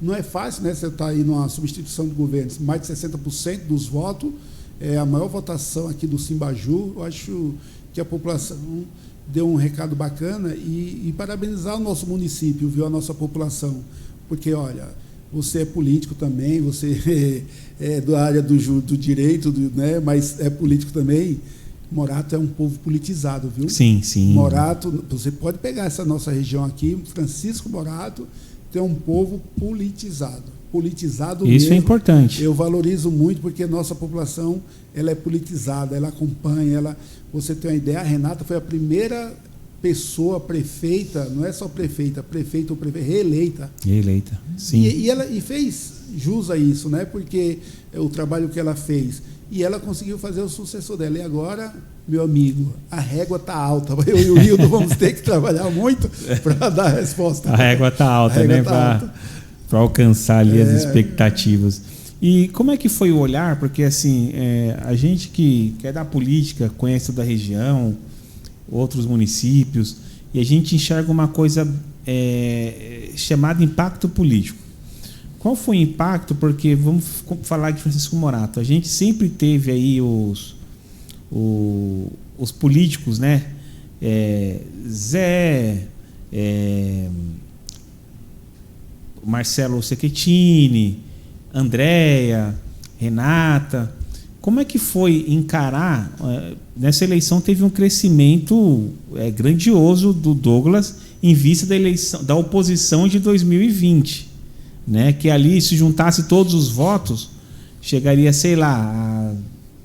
não é fácil, né? Você está aí numa substituição de governo, mais de 60% dos votos, a maior votação aqui do Simbaju. Eu acho que a população deu um recado bacana e parabenizar o nosso município, viu, a nossa população, porque, olha, você é político também, você é da área do direito, né? Mas é político também. Morato é um povo politizado, viu? Sim, sim. Morato, você pode pegar essa nossa região aqui, Francisco Morato, tem um povo politizado mesmo. Isso é importante. Eu valorizo muito, porque nossa população, ela é politizada, ela acompanha, você tem uma ideia, a Renata foi a primeira pessoa prefeita, não é só prefeita ou reeleita. Reeleita, sim. E fez jus a isso, né? Porque o trabalho que ela fez. E ela conseguiu fazer o sucessor dela. E agora, meu amigo, a régua está alta. Eu e o Hildo vamos ter que trabalhar muito para dar a resposta. A régua está alta, né? Para alcançar ali as expectativas. E como é que foi o olhar? Porque assim, a gente que é da política, conhece da região, outros municípios, e a gente enxerga uma coisa chamada impacto político. Qual foi o impacto? Porque vamos falar de Francisco Morato. A gente sempre teve aí os políticos, né? Zé, Marcelo Cecchetini, Andréia, Renata. Como é que foi encarar? Nessa eleição teve um crescimento grandioso do Douglas em vista da eleição da oposição de 2020. Né, que ali, se juntasse todos os votos, chegaria, sei lá, a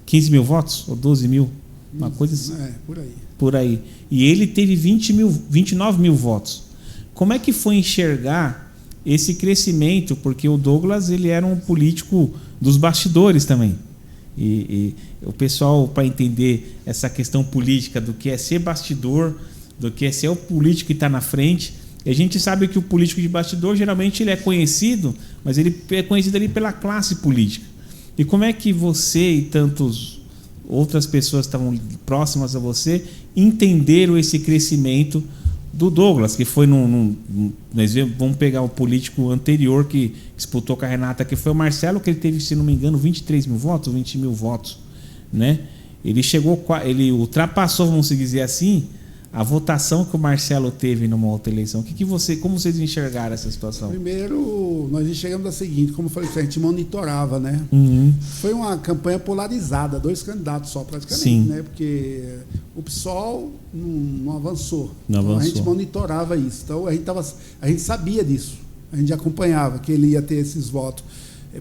15 mil votos ou 12 mil, uma coisa assim. Por aí. E ele teve 29 mil votos. Como é que foi enxergar esse crescimento, porque o Douglas ele era um político dos bastidores também. E o pessoal, para entender essa questão política do que é ser bastidor, do que é ser o político que está na frente, a gente sabe que o político de bastidor geralmente ele é conhecido, mas ele é conhecido ali pela classe política. E como é que você e tantas outras pessoas que estavam próximas a você entenderam esse crescimento do Douglas, que foi nós vamos pegar o político anterior que disputou com a Renata, que foi o Marcelo, que ele teve, se não me engano, 23 mil votos, 20 mil votos, né? Ele ultrapassou, vamos dizer assim, a votação que o Marcelo teve numa outra eleição. Como vocês enxergaram essa situação? Primeiro, nós enxergamos da seguinte, como eu falei, a gente monitorava, né? Foi uma campanha polarizada, 2 candidatos só praticamente, sim, né? Porque o PSOL não avançou. Não avançou. Então, a gente monitorava isso. Então a gente sabia disso, a gente acompanhava que ele ia ter esses votos.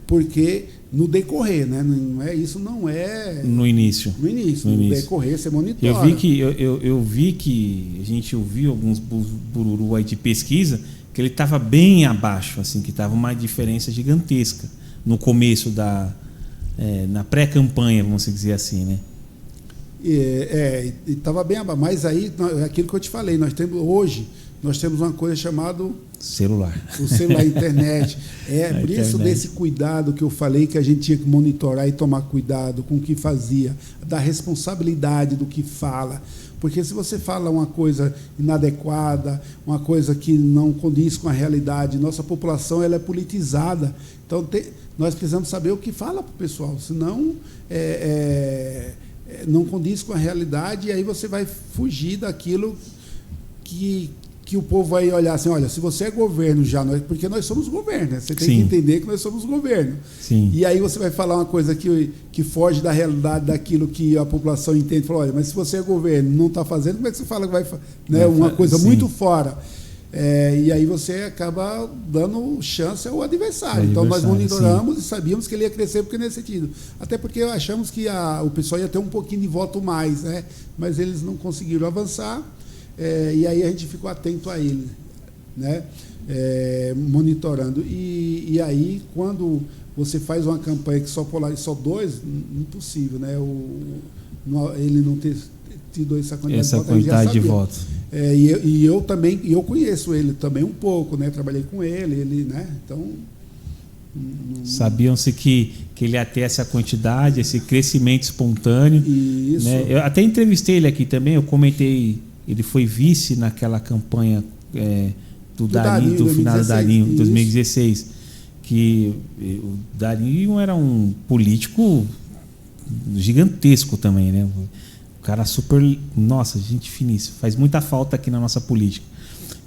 Porque no decorrer, né? Não é no início. No decorrer você monitora. Eu vi que a gente ouviu alguns bururu aí de pesquisa que ele estava bem abaixo, assim, que estava uma diferença gigantesca no começo na pré-campanha, vamos dizer assim, né? Estava bem abaixo. Mas aí, aquilo que eu te falei, hoje nós temos uma coisa chamada celular. O celular, a internet. Por isso desse cuidado que eu falei, que a gente tinha que monitorar e tomar cuidado com o que fazia, da responsabilidade do que fala. Porque se você fala uma coisa inadequada, uma coisa que não condiz com a realidade, nossa população ela é politizada. Então nós precisamos saber o que fala para o pessoal, senão não condiz com a realidade e aí você vai fugir daquilo que o povo vai olhar assim, olha, se você é governo já, porque nós somos governo, né? Você tem que entender que nós somos governo. Sim. E aí você vai falar uma coisa que foge da realidade daquilo que a população entende. Fala, olha, mas se você é governo e não está fazendo, como é que você fala que vai fazer? Uma coisa muito fora. E aí você acaba dando chance ao adversário. Então nós monitoramos e sabíamos que ele ia crescer porque nesse sentido. Até porque achamos que o pessoal ia ter um pouquinho de voto mais, né? Mas eles não conseguiram avançar. E aí a gente ficou atento a ele, né? Monitorando. E aí, quando você faz uma campanha que só polariza só 2, impossível, né? Ele não ter tido essa quantidade de votos. E eu também, eu conheço ele também um pouco, né? Trabalhei com ele, né? Então sabiam-se que ele ia ter essa quantidade, esse crescimento espontâneo. Isso. Né? Eu até entrevistei ele aqui também, eu comentei. Ele foi vice naquela campanha do finado Darinho, em 2016. Que o Darinho era um político gigantesco também, né? O cara super... Nossa, gente finíssima. Faz muita falta aqui na nossa política.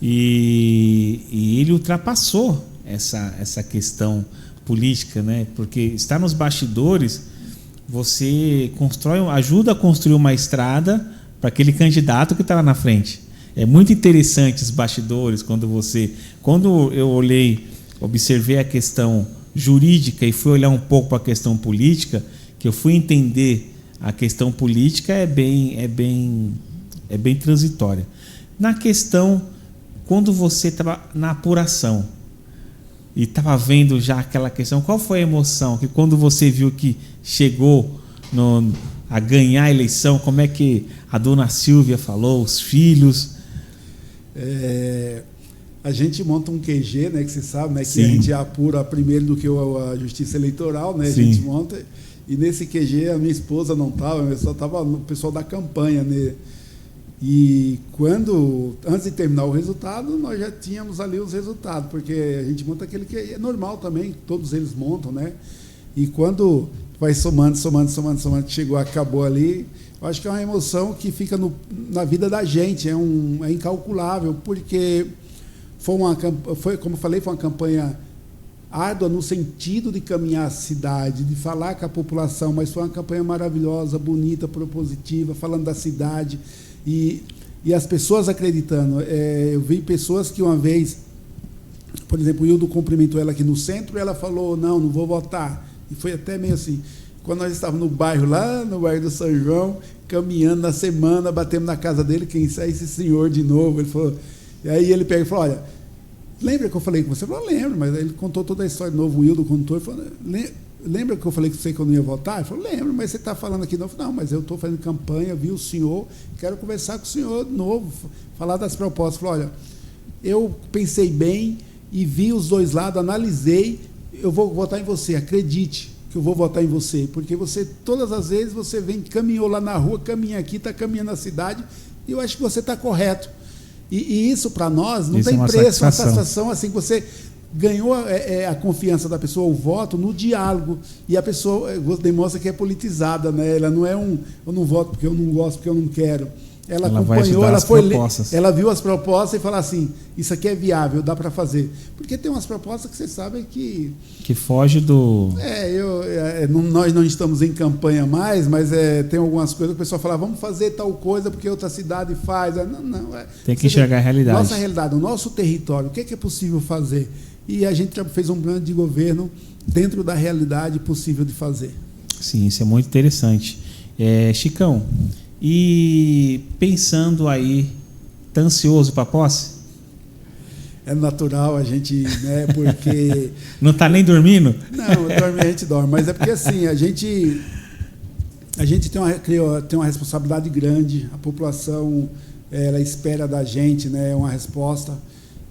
E ele ultrapassou essa questão política, né? Porque estar nos bastidores, você ajuda a construir uma estrada para aquele candidato que está lá na frente. É muito interessante os bastidores, quando eu observei a questão jurídica e fui olhar um pouco para a questão política, que eu fui entender a questão política é bem transitória. Na questão, quando você estava na apuração e estava vendo já aquela questão, qual foi a emoção que quando você viu que chegou a ganhar a eleição, como é que a dona Silvia falou, os filhos? A gente monta um QG, né, que você sabe, né, que Sim. a gente apura primeiro do que a Justiça Eleitoral, né, a Sim. gente monta, e nesse QG a minha esposa não estava, só estava o pessoal da campanha, né, e antes de terminar o resultado, nós já tínhamos ali os resultados, porque a gente monta aquele que é normal também, todos eles montam, né, e quando vai somando, chegou, acabou ali. Eu acho que é uma emoção que fica na vida da gente, é incalculável, porque foi, como eu falei, foi uma campanha árdua no sentido de caminhar a cidade, de falar com a população, mas foi uma campanha maravilhosa, bonita, propositiva, falando da cidade e as pessoas acreditando. Eu vi pessoas que uma vez, por exemplo, o Hildo cumprimentou ela aqui no centro e ela falou, não vou votar. E foi até meio assim, quando nós estávamos no bairro do São João, caminhando na semana, batemos na casa dele, quem é esse senhor de novo? Ele falou, e aí ele pega e falou, olha, lembra que eu falei com você? Eu falei, lembro, mas ele contou toda a história de novo, o Wildo contou, ele falou, lembra que eu falei com você que eu não ia votar? Ele falou, lembro, mas você está falando aqui de novo. Não, mas eu estou fazendo campanha, vi o senhor, quero conversar com o senhor de novo, falar das propostas. Ele falou, olha, eu pensei bem e vi os dois lados, analisei, eu vou votar em você, acredite que eu vou votar em você, porque você, todas as vezes, você vem, caminhou lá na rua, caminha aqui, está caminhando na cidade, e eu acho que você está correto. E isso, para nós, não tem preço, uma satisfação assim, que você ganhou a confiança da pessoa, o voto, no diálogo, e a pessoa demonstra que é politizada, né? Ela não é eu não voto porque eu não gosto, porque eu não quero. Ela acompanhou, ela viu as propostas e falou assim, isso aqui é viável, dá para fazer. Porque tem umas propostas que você sabe que foge do... nós não estamos em campanha mais, mas tem algumas coisas que o pessoal fala, vamos fazer tal coisa porque outra cidade faz. Tem que enxergar a realidade. Nossa realidade, o nosso território, o que é possível fazer? E a gente fez um plano de governo dentro da realidade possível de fazer. Sim, isso é muito interessante. Chicão, e pensando aí, tá ansioso para a posse? É natural a gente, né, porque... Não está nem dormindo? Não, a gente dorme, mas é porque assim, a gente tem uma responsabilidade grande, a população ela espera da gente, né, uma resposta,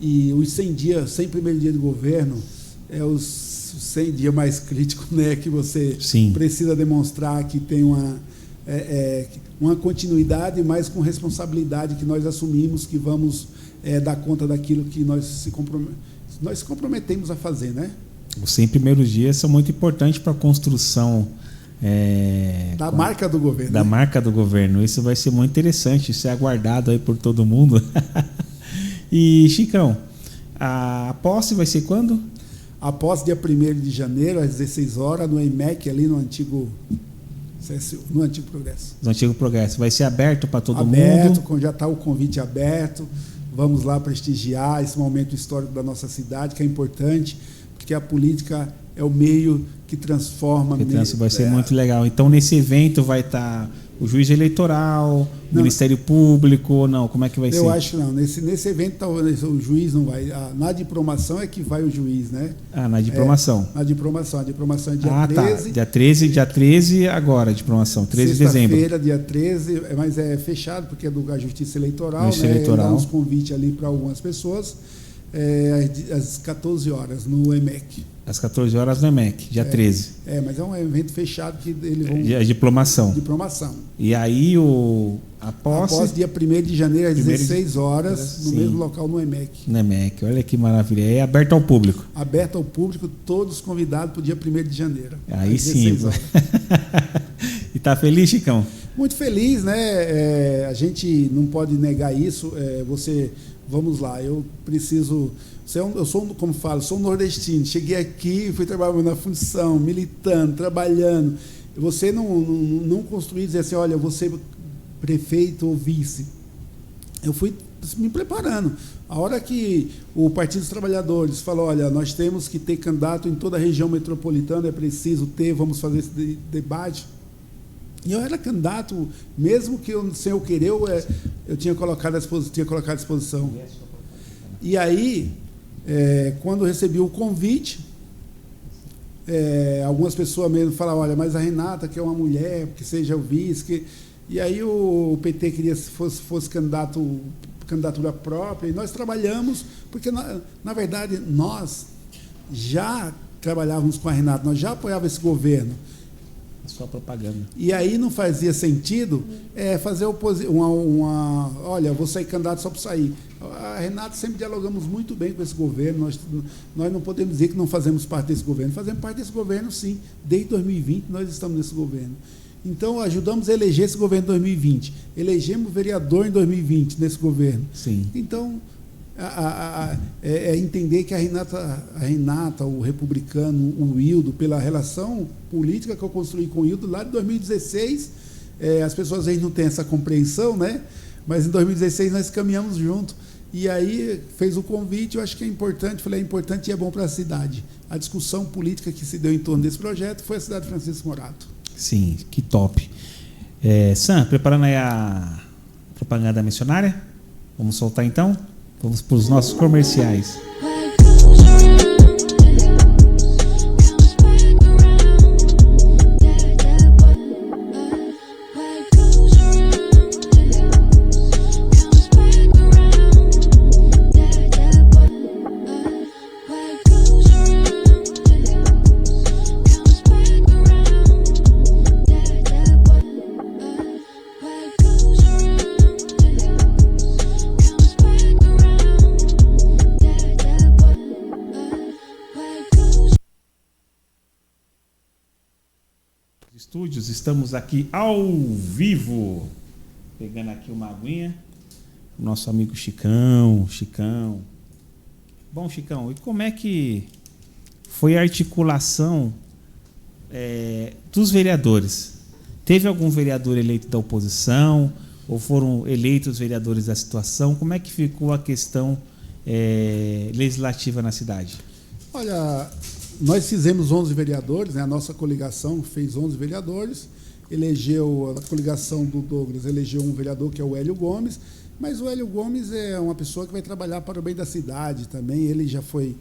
e os 100 primeiros dias do governo é os 100 dias mais críticos, né, que você Sim. precisa demonstrar que tem uma continuidade, mas com responsabilidade que nós assumimos, que vamos dar conta daquilo que nós se comprometemos a fazer, né? Os 100 primeiros dias são muito importantes para a construção da marca do governo. Da marca do governo. Isso vai ser muito interessante, isso é aguardado aí por todo mundo. E, Chicão, a posse vai ser quando? A posse dia 1º de janeiro, às 16 horas, no EMEC, ali no antigo Progresso. No antigo Progresso. Vai ser aberto para todo mundo? Aberto, já está o convite aberto. Vamos lá prestigiar esse momento histórico da nossa cidade, que é importante, porque a política é o meio que transforma. Vai ser muito legal. Então, nesse evento vai estar o juiz eleitoral, o Ministério Público, ou não? Como é que vai ser? Eu acho que não. Nesse evento, o juiz não vai. Na diplomação é que vai o juiz, né? Na diplomação. Na diplomação. A diplomação é dia 13. Tá. Dia 13 agora, a diplomação, 13 de dezembro. Sexta-feira, dia 13, mas é fechado, porque é da Justiça Eleitoral. Justiça Eleitoral. Dá uns convites ali para algumas pessoas, às 14 horas, no EMEC. Às 14 horas no EMEC, dia 13. Mas é um evento fechado que eles vão... Diplomação. E aí a posse... A posse dia 1º de janeiro, às 16 horas, no mesmo local, no EMEC. No EMEC, olha que maravilha. É aberto ao público. Aberto ao público, todos convidados para o dia 1º de janeiro. Aí sim. E tá feliz, Chicão? Muito feliz, né? A gente não pode negar isso. Vamos lá, eu preciso... Eu sou, como falo, sou nordestino. Cheguei aqui, fui trabalhando na função, militando, trabalhando. Você não construir e dizer assim, olha, eu vou ser prefeito ou vice. Eu fui me preparando. A hora que o Partido dos Trabalhadores falou, olha, nós temos que ter candidato em toda a região metropolitana, é preciso ter, vamos fazer esse debate. E eu era candidato, mesmo que sem eu querer, eu tinha colocado à disposição. E aí, quando eu recebi o convite, algumas pessoas mesmo falaram, olha, mas a Renata, que é uma mulher, que seja o vice, e aí o PT queria que fosse candidatura própria, e nós trabalhamos, porque, na verdade, nós já trabalhávamos com a Renata, nós já apoiávamos esse governo. Só propaganda. E aí não fazia sentido fazer olha, vou sair candidato só para sair. A Renata sempre dialogamos muito bem com esse governo, nós não podemos dizer que não fazemos parte desse governo, fazemos parte desse governo sim, desde 2020 nós estamos nesse governo. Então ajudamos a eleger esse governo em 2020, elegemos vereador em 2020 nesse governo. Sim. Então, entender que a Renata, o republicano, o Wildo, pela relação política que eu construí com o Wildo lá de 2016, as pessoas aí não têm essa compreensão, né? Mas em 2016 nós caminhamos junto. E aí fez o convite, eu acho que é importante, falei, é importante e é bom para a cidade. A discussão política que se deu em torno desse projeto foi a cidade de Francisco Morato. Sim, que top. Sam, preparando aí a propaganda missionária? Vamos soltar então? Vamos para os nossos comerciais. amigos, estamos aqui ao vivo, pegando aqui uma aguinha, nosso amigo Chicão. Bom, Chicão, e como é que foi a articulação dos vereadores? Teve algum vereador eleito da oposição ou foram eleitos vereadores da situação? Como é que ficou a questão legislativa na cidade? Olha, nós fizemos 11 vereadores, né? A nossa coligação fez 11 vereadores, a coligação do Douglas elegeu um vereador que é o Hélio Gomes, mas o Hélio Gomes é uma pessoa que vai trabalhar para o bem da cidade também. Ele já foi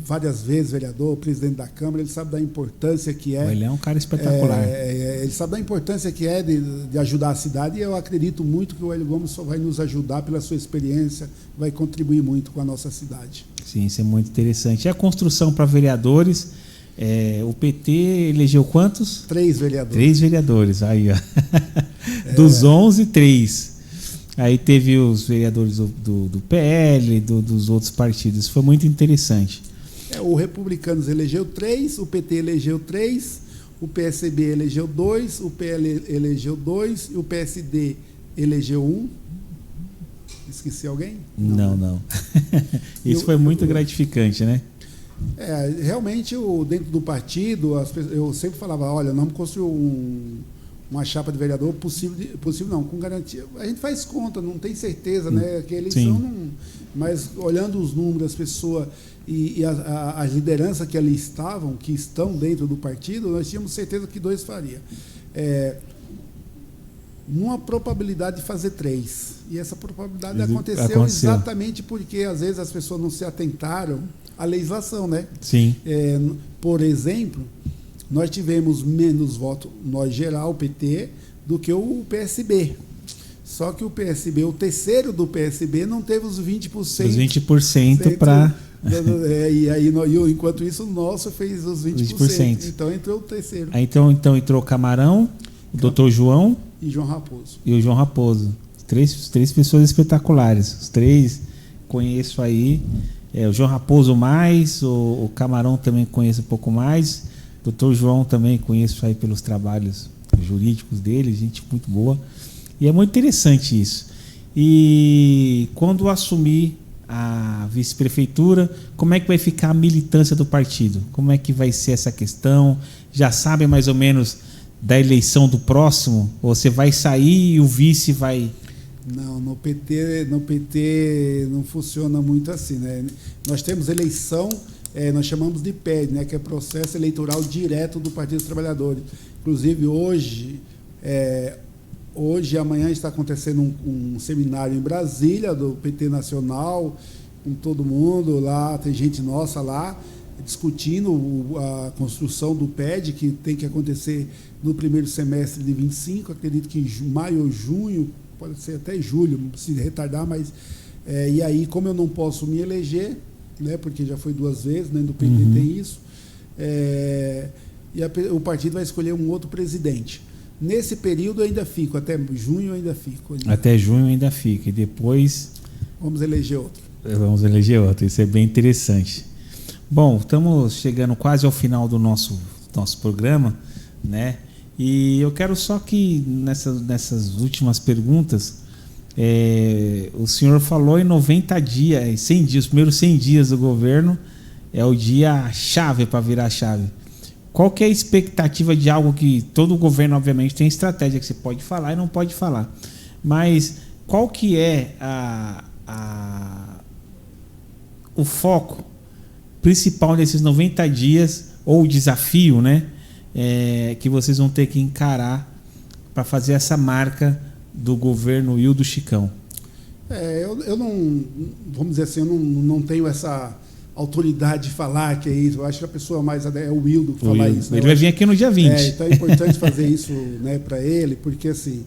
várias vezes vereador, presidente da Câmara, ele sabe da importância que é. Ele é um cara espetacular. Ele sabe da importância que é de ajudar a cidade, e eu acredito muito que o Hélio Gomes só vai nos ajudar pela sua experiência, vai contribuir muito com a nossa cidade. Sim, isso é muito interessante. E a construção para vereadores, o PT elegeu quantos? 3 vereadores. 3 vereadores, aí ó. Dos 11, 3. Aí teve os vereadores do PL, dos outros partidos. Foi muito interessante. O Republicanos elegeu 3, o PT elegeu 3, o PSB elegeu 2, o PL elegeu 2 e o PSD elegeu 1. Esqueci alguém? Não. Isso foi muito gratificante, né? Realmente, dentro do partido, eu sempre falava, olha, não construir uma chapa de vereador possível não, com garantia. A gente faz conta, não tem certeza, né? Que a eleição não. Mas olhando os números das pessoas e as lideranças que ali que estão dentro do partido, nós tínhamos certeza que 2 faria. Uma probabilidade de fazer 3. E essa probabilidade aconteceu exatamente porque, às vezes, as pessoas não se atentaram à legislação, né? Sim. Por exemplo, nós tivemos menos votos, nós geral, o PT, do que o PSB. Só que o PSB, o terceiro do PSB, não teve os 20%. Os 20% para... E aí, enquanto isso, o nosso fez os 20%. Então, entrou o terceiro. Então entrou o Camarão, o Dr. João... E João Raposo. E o João Raposo. Três pessoas espetaculares. Os 3 conheço aí. O João Raposo mais, o Camarão também conheço um pouco mais. O Dr. João também conheço aí pelos trabalhos jurídicos dele, gente muito boa. E é muito interessante isso. E quando assumir a vice-prefeitura, como é que vai ficar a militância do partido? Como é que vai ser essa questão? Já sabem mais ou menos da eleição do próximo? Ou você vai sair e o vice vai... Não, no PT não funciona muito assim, né? Nós temos eleição, nós chamamos de PED, né? Que é processo eleitoral direto do Partido dos Trabalhadores. Inclusive, hoje e amanhã está acontecendo um seminário em Brasília, do PT Nacional, com todo mundo lá, tem gente nossa lá, discutindo a construção do PED, que tem que acontecer no primeiro semestre de 25, acredito que em maio ou junho, pode ser até julho, se retardar, mas... e aí, como eu não posso me eleger, né, porque já foi 2 vezes, né, do PT tem isso, o partido vai escolher um outro presidente. Nesse período eu ainda fico, até junho eu ainda fico. Até junho ainda fica, e depois... Vamos eleger outro. Isso é bem interessante. Bom, estamos chegando quase ao final do nosso programa, né? E eu quero só que nessas últimas perguntas, o senhor falou em 90 dias, 100 dias, os primeiros 100 dias do governo é o dia chave para virar a chave. Qual que é a expectativa de algo que todo governo, obviamente, tem estratégia que você pode falar e não pode falar, mas qual que é o foco principal desses 90 dias, ou o desafio, né, que vocês vão ter que encarar para fazer essa marca do governo e o do Chicão? Eu não, vamos dizer assim, eu não tenho essa autoridade de falar que é isso. Eu acho que a pessoa mais é o Wildo que fala isso. Ele vai vir aqui no dia 20. Então é importante fazer isso, né, para ele, porque assim,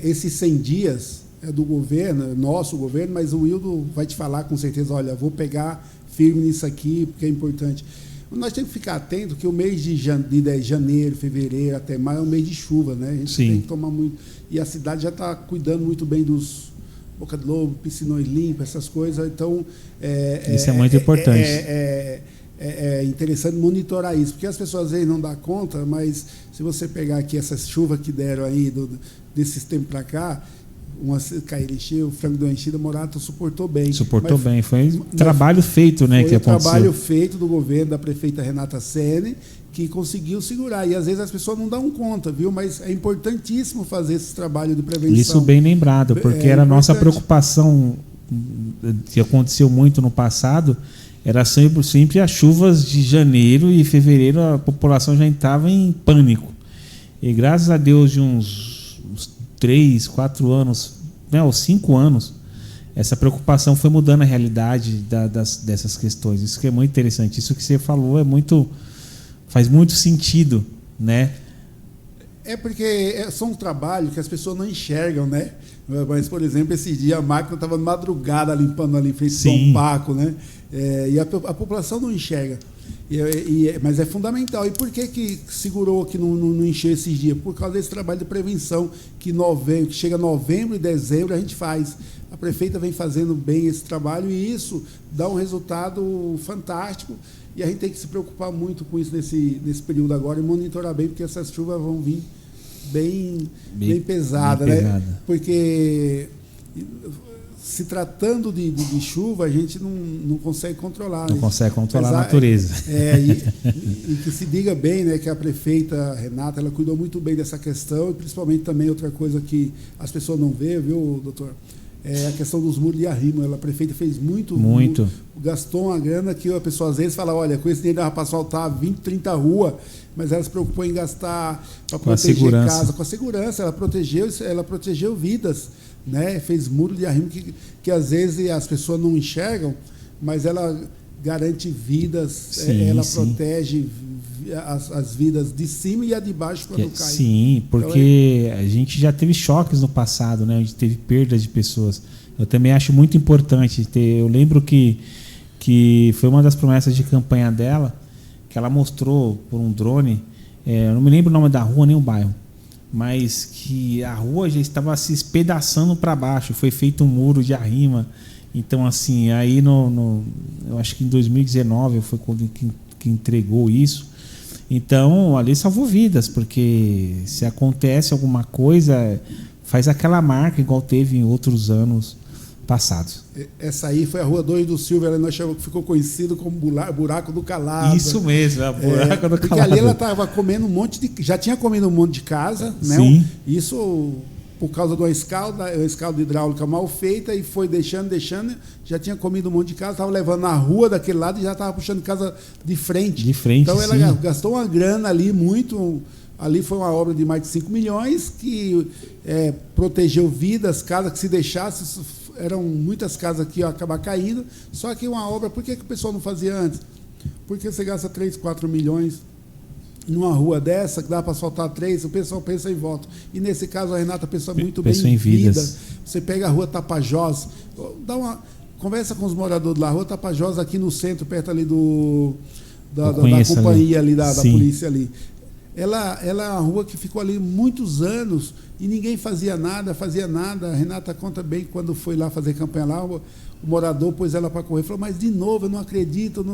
esses 100 dias é do governo, nosso governo, mas o Wildo vai te falar com certeza, olha, vou pegar firme nisso aqui, porque é importante. Nós temos que ficar atento que o mês de janeiro, fevereiro, até maio é um mês de chuva, né? A gente tem que tomar muito. E a cidade já está cuidando muito bem dos Boca de Lobo, piscinões limpos, essas coisas. Então, isso é muito importante. é interessante monitorar isso, porque as pessoas às vezes não dão conta, mas se você pegar aqui essas chuvas que deram aí desses tempos para cá, uma caída encheu, o frango deu enchida, Morato suportou bem. Suportou bem, foi trabalho feito, né? Foi que aconteceu. Trabalho feito do governo, da prefeita Renata Sene, que conseguiu segurar. E às vezes as pessoas não dão conta, viu? Mas é importantíssimo fazer esse trabalho de prevenção. Isso bem lembrado, porque era a nossa preocupação, que aconteceu muito no passado, era sempre as chuvas de janeiro e fevereiro, a população já estava em pânico. E graças a Deus, de uns 3, 4 anos, né, ou 5 anos, essa preocupação foi mudando a realidade dessas questões. Isso que é muito interessante. Isso que você falou faz muito sentido, né? É porque são um trabalho que as pessoas não enxergam, né? Mas, por exemplo, esse dia a máquina estava madrugada limpando ali em frente ao Dom Paco, né? E a população não enxerga. Mas é fundamental. E por que segurou que não encheu esses dias? Por causa desse trabalho de prevenção que chega novembro e dezembro a gente faz. A prefeita vem fazendo bem esse trabalho e isso dá um resultado fantástico. E a gente tem que se preocupar muito com isso nesse período agora e monitorar bem, porque essas chuvas vão vir bem pesadas, né? Porque se tratando de chuva, a gente não consegue controlar. Não consegue controlar a natureza. E que se diga bem, né, que a prefeita Renata, ela cuidou muito bem dessa questão, e principalmente também outra coisa que as pessoas não vê, viu, doutor? É a questão dos muros de arrimo. A prefeita fez muito. Gastou uma grana que a pessoa às vezes fala, olha, com esse dinheiro dava para asfaltar 20, 30 ruas, mas ela se preocupou em gastar para proteger casa, com a segurança. Ela protegeu vidas, né? Fez muro de arrimo que às vezes as pessoas não enxergam, mas ela garante vidas, ela protege as vidas de cima e a de baixo quando cai. Sim, porque então, a gente já teve choques no passado, né? A gente teve perdas de pessoas. Eu também acho muito importante eu lembro que foi uma das promessas de campanha dela, que ela mostrou por um drone, eu não me lembro o nome da rua nem o bairro, mas que a rua já estava se espedaçando para baixo, foi feito um muro de arrima. Então, assim, aí eu acho que em 2019 foi quando que entregou isso. Então, ali salvou vidas, porque se acontece alguma coisa, faz aquela marca igual teve em outros anos passados. Essa aí foi a Rua 2 do Silvio, ela ficou conhecido como Buraco do Calado. Isso mesmo, a Buraco do Calado. Porque ali ela estava comendo já tinha comido um monte de casa, né? Sim. Isso por causa de uma escalda hidráulica mal feita, e foi deixando, já tinha comido um monte de casa, estava levando na rua daquele lado e já estava puxando casa de frente. Então ela gastou uma grana ali, ali foi uma obra de mais de 5 milhões, que protegeu vidas, casas que se deixasse, eram muitas casas que iam acabar caindo, só que uma obra, por que o pessoal não fazia antes? Porque você gasta 3, 4 milhões numa rua dessa, que dá para asfaltar 3, o pessoal pensa em voto. E nesse caso a Renata pensa muito bem em vidas. Você pega a Rua Tapajós, conversa com os moradores da Rua Tapajós, aqui no centro, perto ali da companhia ali, da polícia ali. Ela é uma rua que ficou ali muitos anos e ninguém fazia nada. A Renata conta bem que quando foi lá fazer campanha lá, o morador pôs ela para correr, falou, mas de novo, eu não acredito.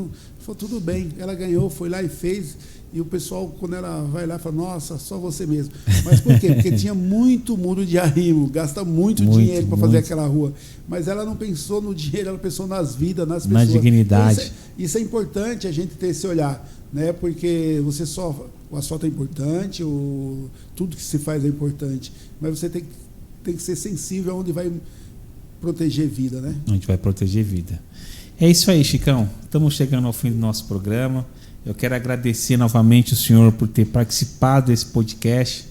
Falou, tudo bem, ela ganhou, foi lá e fez. E o pessoal, quando ela vai lá, fala, nossa, só você mesmo. Mas por quê? Porque tinha muito muro de arrimo, gasta muito dinheiro para fazer aquela rua. Mas ela não pensou no dinheiro, ela pensou nas vidas, nas pessoas. Na dignidade. Então, isso é importante, a gente ter esse olhar, né? Porque o asfalto é importante, tudo que se faz é importante, mas você tem que ser sensível aonde vai proteger vida, né? Onde vai proteger vida. É isso aí, Chicão. Estamos chegando ao fim do nosso programa. Eu quero agradecer novamente o senhor por ter participado desse podcast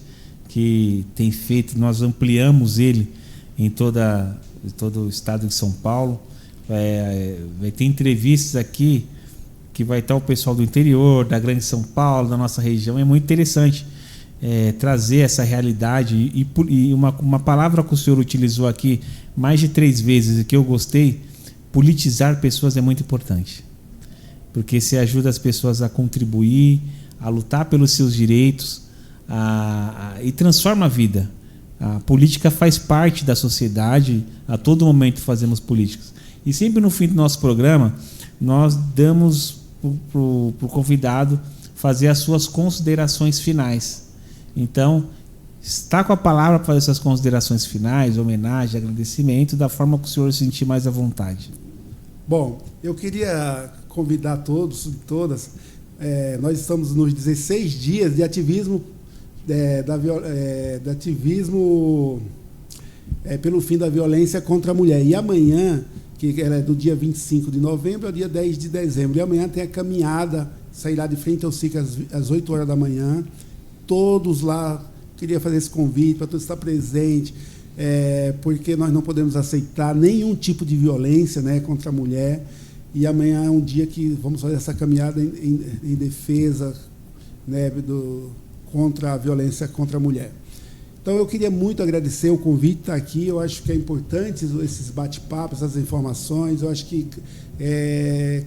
que tem feito, nós ampliamos ele em todo o estado de São Paulo. Vai ter entrevistas aqui que vai estar o pessoal do interior, da Grande São Paulo, da nossa região. É muito interessante trazer essa realidade. E uma palavra que o senhor utilizou aqui mais de 3 vezes e que eu gostei, politizar pessoas é muito importante. Porque você ajuda as pessoas a contribuir, a lutar pelos seus direitos e transforma a vida. A política faz parte da sociedade, a todo momento fazemos políticas. E sempre no fim do nosso programa, nós damos pro convidado fazer as suas considerações finais. Então, está com a palavra para fazer essas considerações finais, homenagem, agradecimento, da forma que o senhor se sentir mais à vontade. Bom, eu queria convidar todos e todas. Nós estamos nos 16 dias de ativismo, pelo fim da violência contra a mulher. E amanhã, que ela é do dia 25 de novembro ao dia 10 de dezembro, e amanhã tem a caminhada, sairá de frente ao SIC às 8 horas da manhã. Todos lá, queria fazer esse convite para todos estar presentes, porque nós não podemos aceitar nenhum tipo de violência, né, contra a mulher. E amanhã é um dia que vamos fazer essa caminhada em defesa, né, contra a violência contra a mulher. Então, eu queria muito agradecer o convite de estar aqui. Eu acho que é importante esses bate-papos, essas informações. Eu acho que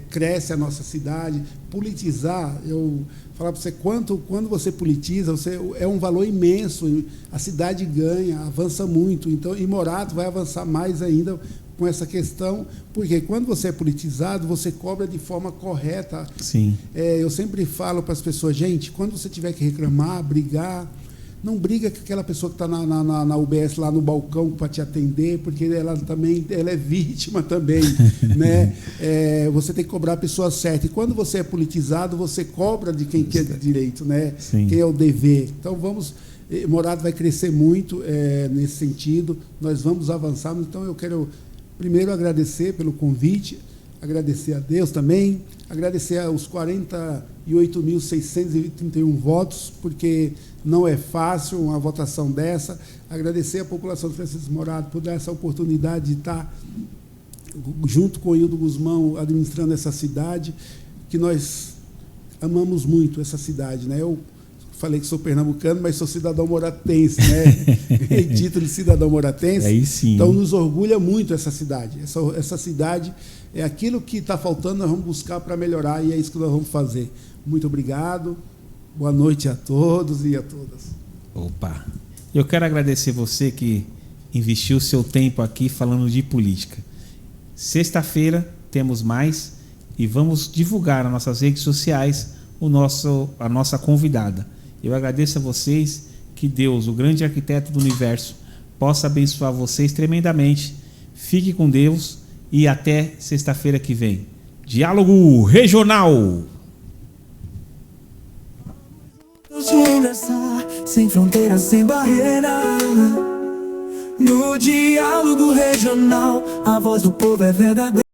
cresce a nossa cidade. Politizar, eu falar para você, quando você politiza, é um valor imenso. A cidade ganha, avança muito. Então, e Morato vai avançar mais ainda com essa questão, porque quando você é politizado, você cobra de forma correta. Sim. Eu sempre falo para as pessoas, gente, quando você tiver que reclamar, brigar, não briga com aquela pessoa que está na UBS lá no balcão para te atender, porque ela é vítima também, né? Você tem que cobrar a pessoa certa. E quando você é politizado, você cobra de quem quer direito, né? Sim. Quem é o dever. Então Morato vai crescer muito nesse sentido. Nós vamos avançar. Então eu quero primeiro agradecer pelo convite, agradecer a Deus também, agradecer aos 48.631 votos, porque não é fácil uma votação dessa. Agradecer à população de Francisco Morato por dar essa oportunidade de estar junto com o Hildo Guzmão administrando essa cidade, que nós amamos muito essa cidade, né? Eu falei que sou pernambucano, mas sou cidadão moratense, né? Título de cidadão moratense. Aí sim. Então, nos orgulha muito essa cidade. Essa cidade é aquilo que está faltando, nós vamos buscar para melhorar, e é isso que nós vamos fazer. Muito obrigado. Boa noite a todos e a todas. Opa! Eu quero agradecer você que investiu o seu tempo aqui falando de política. Sexta-feira temos mais e vamos divulgar nas nossas redes sociais a nossa convidada. Eu agradeço a vocês, que Deus, o grande arquiteto do universo, possa abençoar vocês tremendamente. Fique com Deus e até sexta-feira que vem. Diálogo Regional. Sem fronteiras, sem barreira. No Diálogo Regional, a voz do povo é verdadeira.